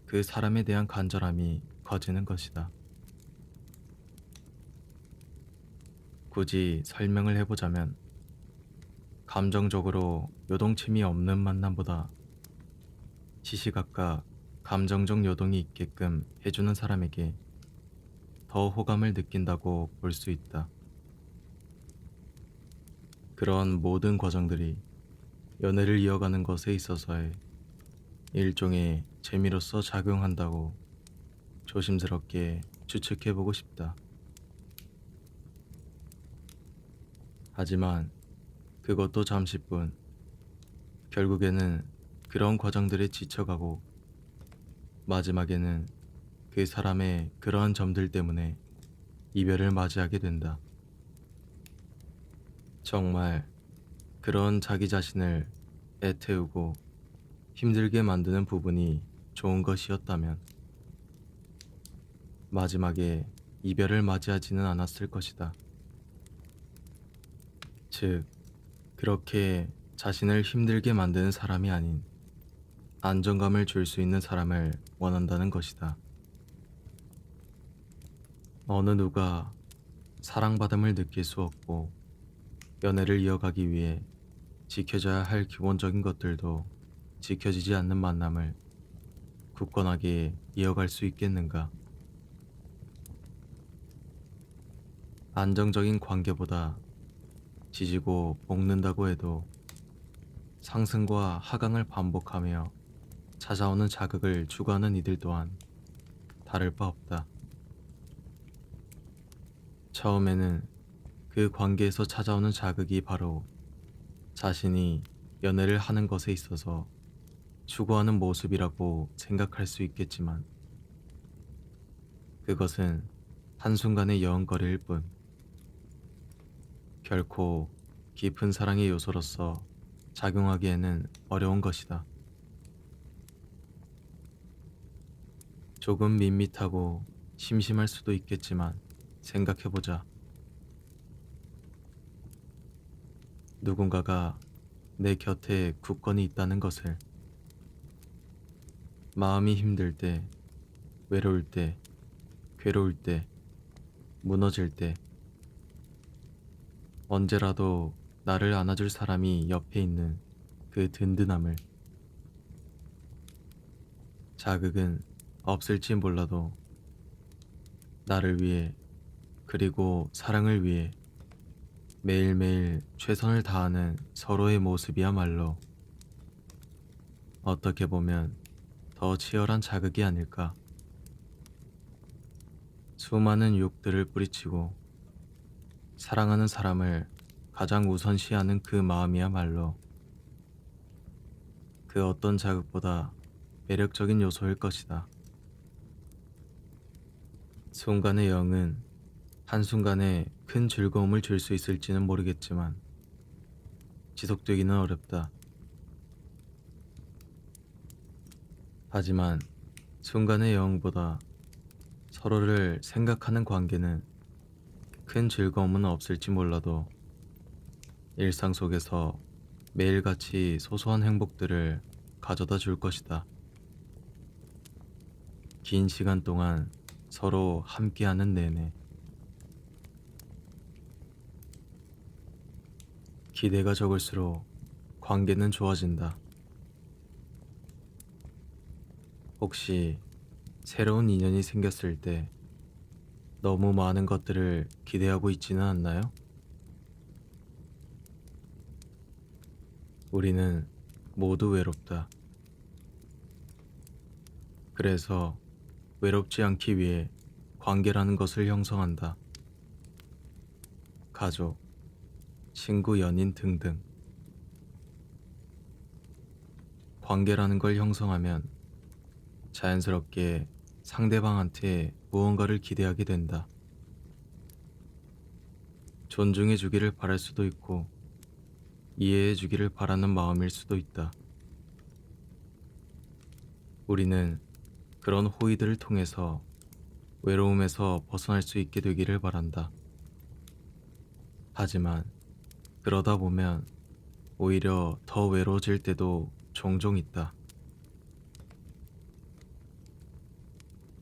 그 사람에 대한 간절함이 커지는 것이다. 굳이 설명을 해보자면, 감정적으로 요동침이 없는 만남보다 시시각각 감정적 요동이 있게끔 해주는 사람에게 더 호감을 느낀다고 볼 수 있다. 그런 모든 과정들이 연애를 이어가는 것에 있어서의 일종의 재미로서 작용한다고 조심스럽게 추측해보고 싶다. 하지만 그것도 잠시뿐. 결국에는 그런 과정들에 지쳐가고 마지막에는 그 사람의 그러한 점들 때문에 이별을 맞이하게 된다. 정말 그런 자기 자신을 애태우고 힘들게 만드는 부분이 좋은 것이었다면 마지막에 이별을 맞이하지는 않았을 것이다. 즉, 그렇게 자신을 힘들게 만드는 사람이 아닌 안정감을 줄 수 있는 사람을 원한다는 것이다. 어느 누가 사랑받음을 느낄 수 없고 연애를 이어가기 위해 지켜져야 할 기본적인 것들도 지켜지지 않는 만남을 굳건하게 이어갈 수 있겠는가? 안정적인 관계보다 지지고 볶는다고 해도 상승과 하강을 반복하며 찾아오는 자극을 추구하는 이들 또한 다를 바 없다. 처음에는 그 관계에서 찾아오는 자극이 바로 자신이 연애를 하는 것에 있어서 추구하는 모습이라고 생각할 수 있겠지만, 그것은 한순간의 여운거리일 뿐 결코 깊은 사랑의 요소로서 작용하기에는 어려운 것이다. 조금 밋밋하고 심심할 수도 있겠지만 생각해보자. 누군가가 내 곁에 굳건히 있다는 것을, 마음이 힘들 때, 외로울 때, 괴로울 때, 무너질 때, 언제라도 나를 안아줄 사람이 옆에 있는 그 든든함을. 자극은 없을지 몰라도 나를 위해, 그리고 사랑을 위해 매일매일 최선을 다하는 서로의 모습이야말로 어떻게 보면 더 치열한 자극이 아닐까. 수많은 유혹들을 뿌리치고 사랑하는 사람을 가장 우선시하는 그 마음이야말로 그 어떤 자극보다 매력적인 요소일 것이다. 순간의 영은 한순간에 큰 즐거움을 줄 수 있을지는 모르겠지만 지속되기는 어렵다. 하지만 순간의 여행보다 서로를 생각하는 관계는 큰 즐거움은 없을지 몰라도 일상 속에서 매일같이 소소한 행복들을 가져다 줄 것이다. 긴 시간 동안 서로 함께하는 내내 기대가 적을수록 관계는 좋아진다. 혹시 새로운 인연이 생겼을 때 너무 많은 것들을 기대하고 있지는 않나요? 우리는 모두 외롭다. 그래서 외롭지 않기 위해 관계라는 것을 형성한다. 가족, 친구, 연인 등등. 관계라는 걸 형성하면 자연스럽게 상대방한테 무언가를 기대하게 된다. 존중해 주기를 바랄 수도 있고, 이해해 주기를 바라는 마음일 수도 있다. 우리는 그런 호의들을 통해서 외로움에서 벗어날 수 있게 되기를 바란다. 하지만 그러다 보면 오히려 더 외로워질 때도 종종 있다.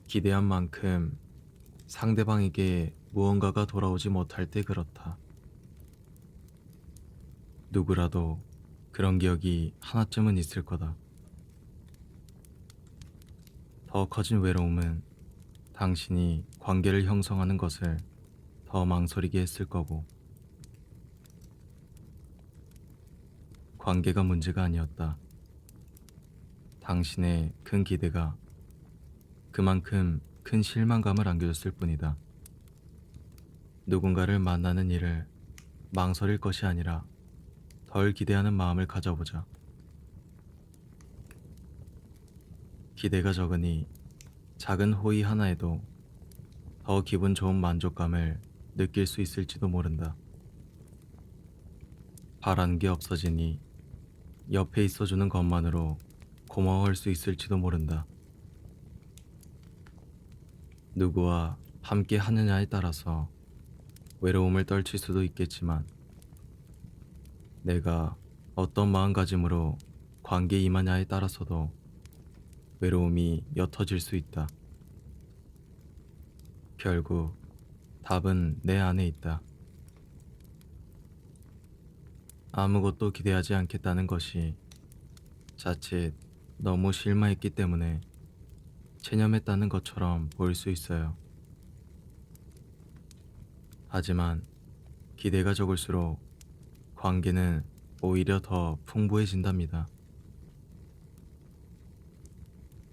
기대한 만큼 상대방에게 무언가가 돌아오지 못할 때 그렇다. 누구라도 그런 기억이 하나쯤은 있을 거다. 더 커진 외로움은 당신이 관계를 형성하는 것을 더 망설이게 했을 거고, 관계가 문제가 아니었다. 당신의 큰 기대가 그만큼 큰 실망감을 안겨줬을 뿐이다. 누군가를 만나는 일을 망설일 것이 아니라 덜 기대하는 마음을 가져보자. 기대가 적으니 작은 호의 하나에도 더 기분 좋은 만족감을 느낄 수 있을지도 모른다. 바라는 게 없어지니 옆에 있어주는 것만으로 고마워할 수 있을지도 모른다. 누구와 함께 하느냐에 따라서 외로움을 떨칠 수도 있겠지만, 내가 어떤 마음가짐으로 관계에 임하냐에 따라서도 외로움이 옅어질 수 있다. 결국 답은 내 안에 있다. 아무것도 기대하지 않겠다는 것이 자칫 너무 실망했기 때문에 체념했다는 것처럼 보일 수 있어요. 하지만 기대가 적을수록 관계는 오히려 더 풍부해진답니다.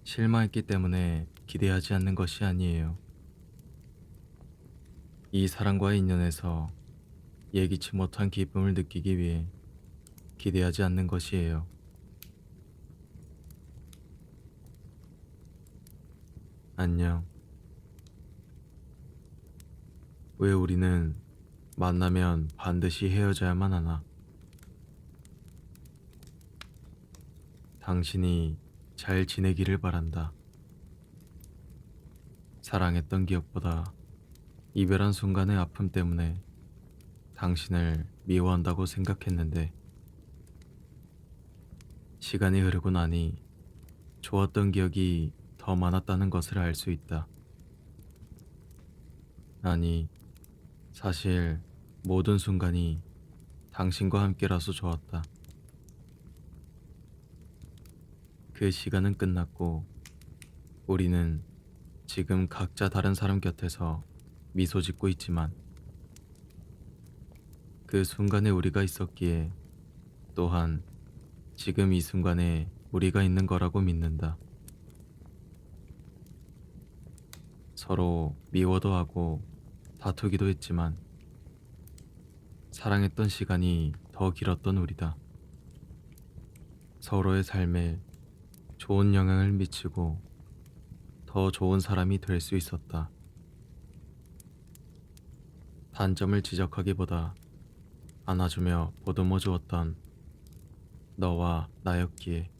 실망했기 때문에 기대하지 않는 것이 아니에요. 이 사람과의 인연에서 예기치 못한 기쁨을 느끼기 위해 기대하지 않는 것이에요. 안녕. 왜 우리는 만나면 반드시 헤어져야만 하나? 당신이 잘 지내기를 바란다. 사랑했던 기억보다 이별한 순간의 아픔 때문에 당신을 미워한다고 생각했는데, 시간이 흐르고 나니 좋았던 기억이 더 많았다는 것을 알 수 있다. 아니, 사실 모든 순간이 당신과 함께라서 좋았다. 그 시간은 끝났고 우리는 지금 각자 다른 사람 곁에서 미소 짓고 있지만, 그 순간에 우리가 있었기에 또한 지금 이 순간에 우리가 있는 거라고 믿는다. 서로 미워도 하고 다투기도 했지만 사랑했던 시간이 더 길었던 우리다. 서로의 삶에 좋은 영향을 미치고 더 좋은 사람이 될 수 있었다. 단점을 지적하기보다 안아주며 보듬어 주었던 너와 나였기에.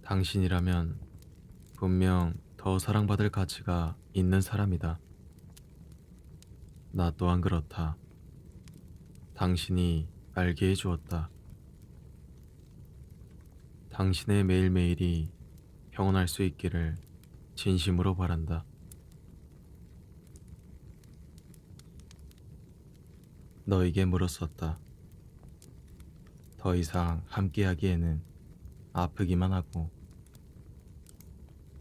당신이라면 분명 더 사랑받을 가치가 있는 사람이다. 나 또한 그렇다. 당신이 알게 해주었다. 당신의 매일매일이 평온할 수 있기를 진심으로 바란다. 너에게 물었었다. 더 이상 함께하기에는 아프기만 하고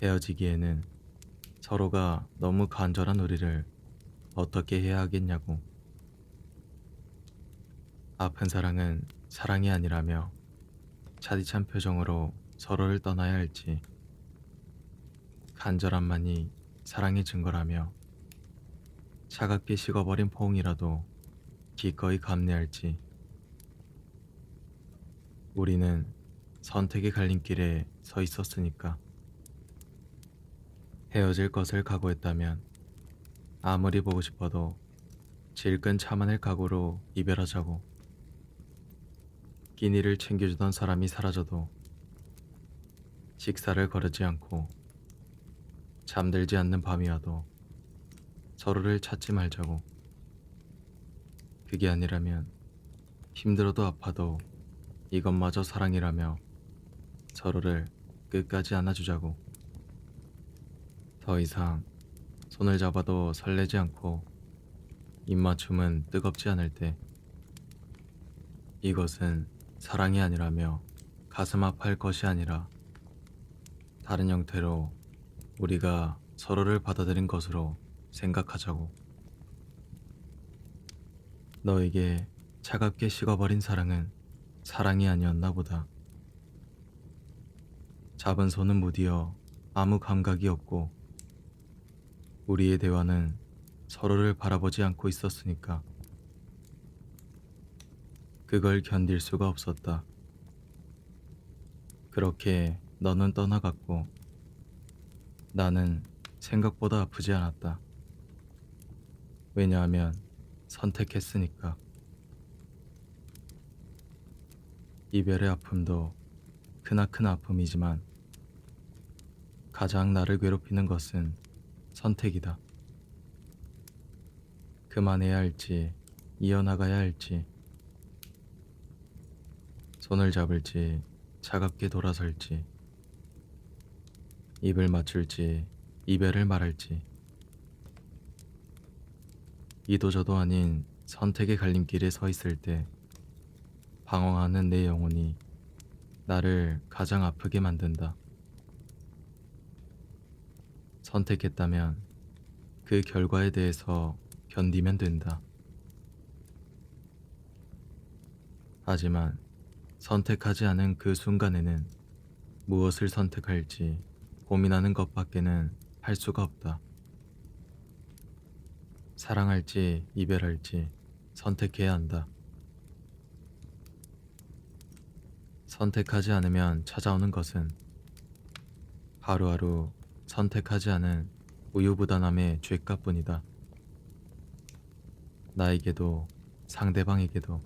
헤어지기에는 서로가 너무 간절한 우리를 어떻게 해야 하겠냐고. 아픈 사랑은 사랑이 아니라며 차디찬 표정으로 서로를 떠나야 할지, 간절함만이 사랑의 증거라며 차갑게 식어버린 포옹이라도 기꺼이 감내할지. 우리는 선택의 갈림길에 서 있었으니까. 헤어질 것을 각오했다면 아무리 보고 싶어도 질끈 참아낼 각오로 이별하자고. 끼니를 챙겨주던 사람이 사라져도 식사를 거르지 않고 잠들지 않는 밤이 와도 서로를 찾지 말자고. 그게 아니라면 힘들어도 아파도 이것마저 사랑이라며 서로를 끝까지 안아주자고. 더 이상 손을 잡아도 설레지 않고 입맞춤은 뜨겁지 않을 때, 이것은 사랑이 아니라며 가슴 아파할 것이 아니라 다른 형태로 우리가 서로를 받아들인 것으로 생각하자고. 너에게 차갑게 식어버린 사랑은 사랑이 아니었나 보다. 잡은 손은 무디어 아무 감각이 없고 우리의 대화는 서로를 바라보지 않고 있었으니까. 그걸 견딜 수가 없었다. 그렇게 너는 떠나갔고 나는 생각보다 아프지 않았다. 왜냐하면 선택했으니까. 이별의 아픔도 크나큰 아픔이지만 가장 나를 괴롭히는 것은 선택이다. 그만해야 할지 이어나가야 할지, 손을 잡을지 차갑게 돌아설지, 입을 맞출지 이별을 말할지. 이도저도 아닌 선택의 갈림길에 서 있을 때 방황하는 내 영혼이 나를 가장 아프게 만든다. 선택했다면 그 결과에 대해서 견디면 된다. 하지만 선택하지 않은 그 순간에는 무엇을 선택할지 고민하는 것밖에는 할 수가 없다. 사랑할지 이별할지 선택해야 한다. 선택하지 않으면 찾아오는 것은 하루하루 선택하지 않은 우유부단함의 죗값뿐이다. 나에게도 상대방에게도.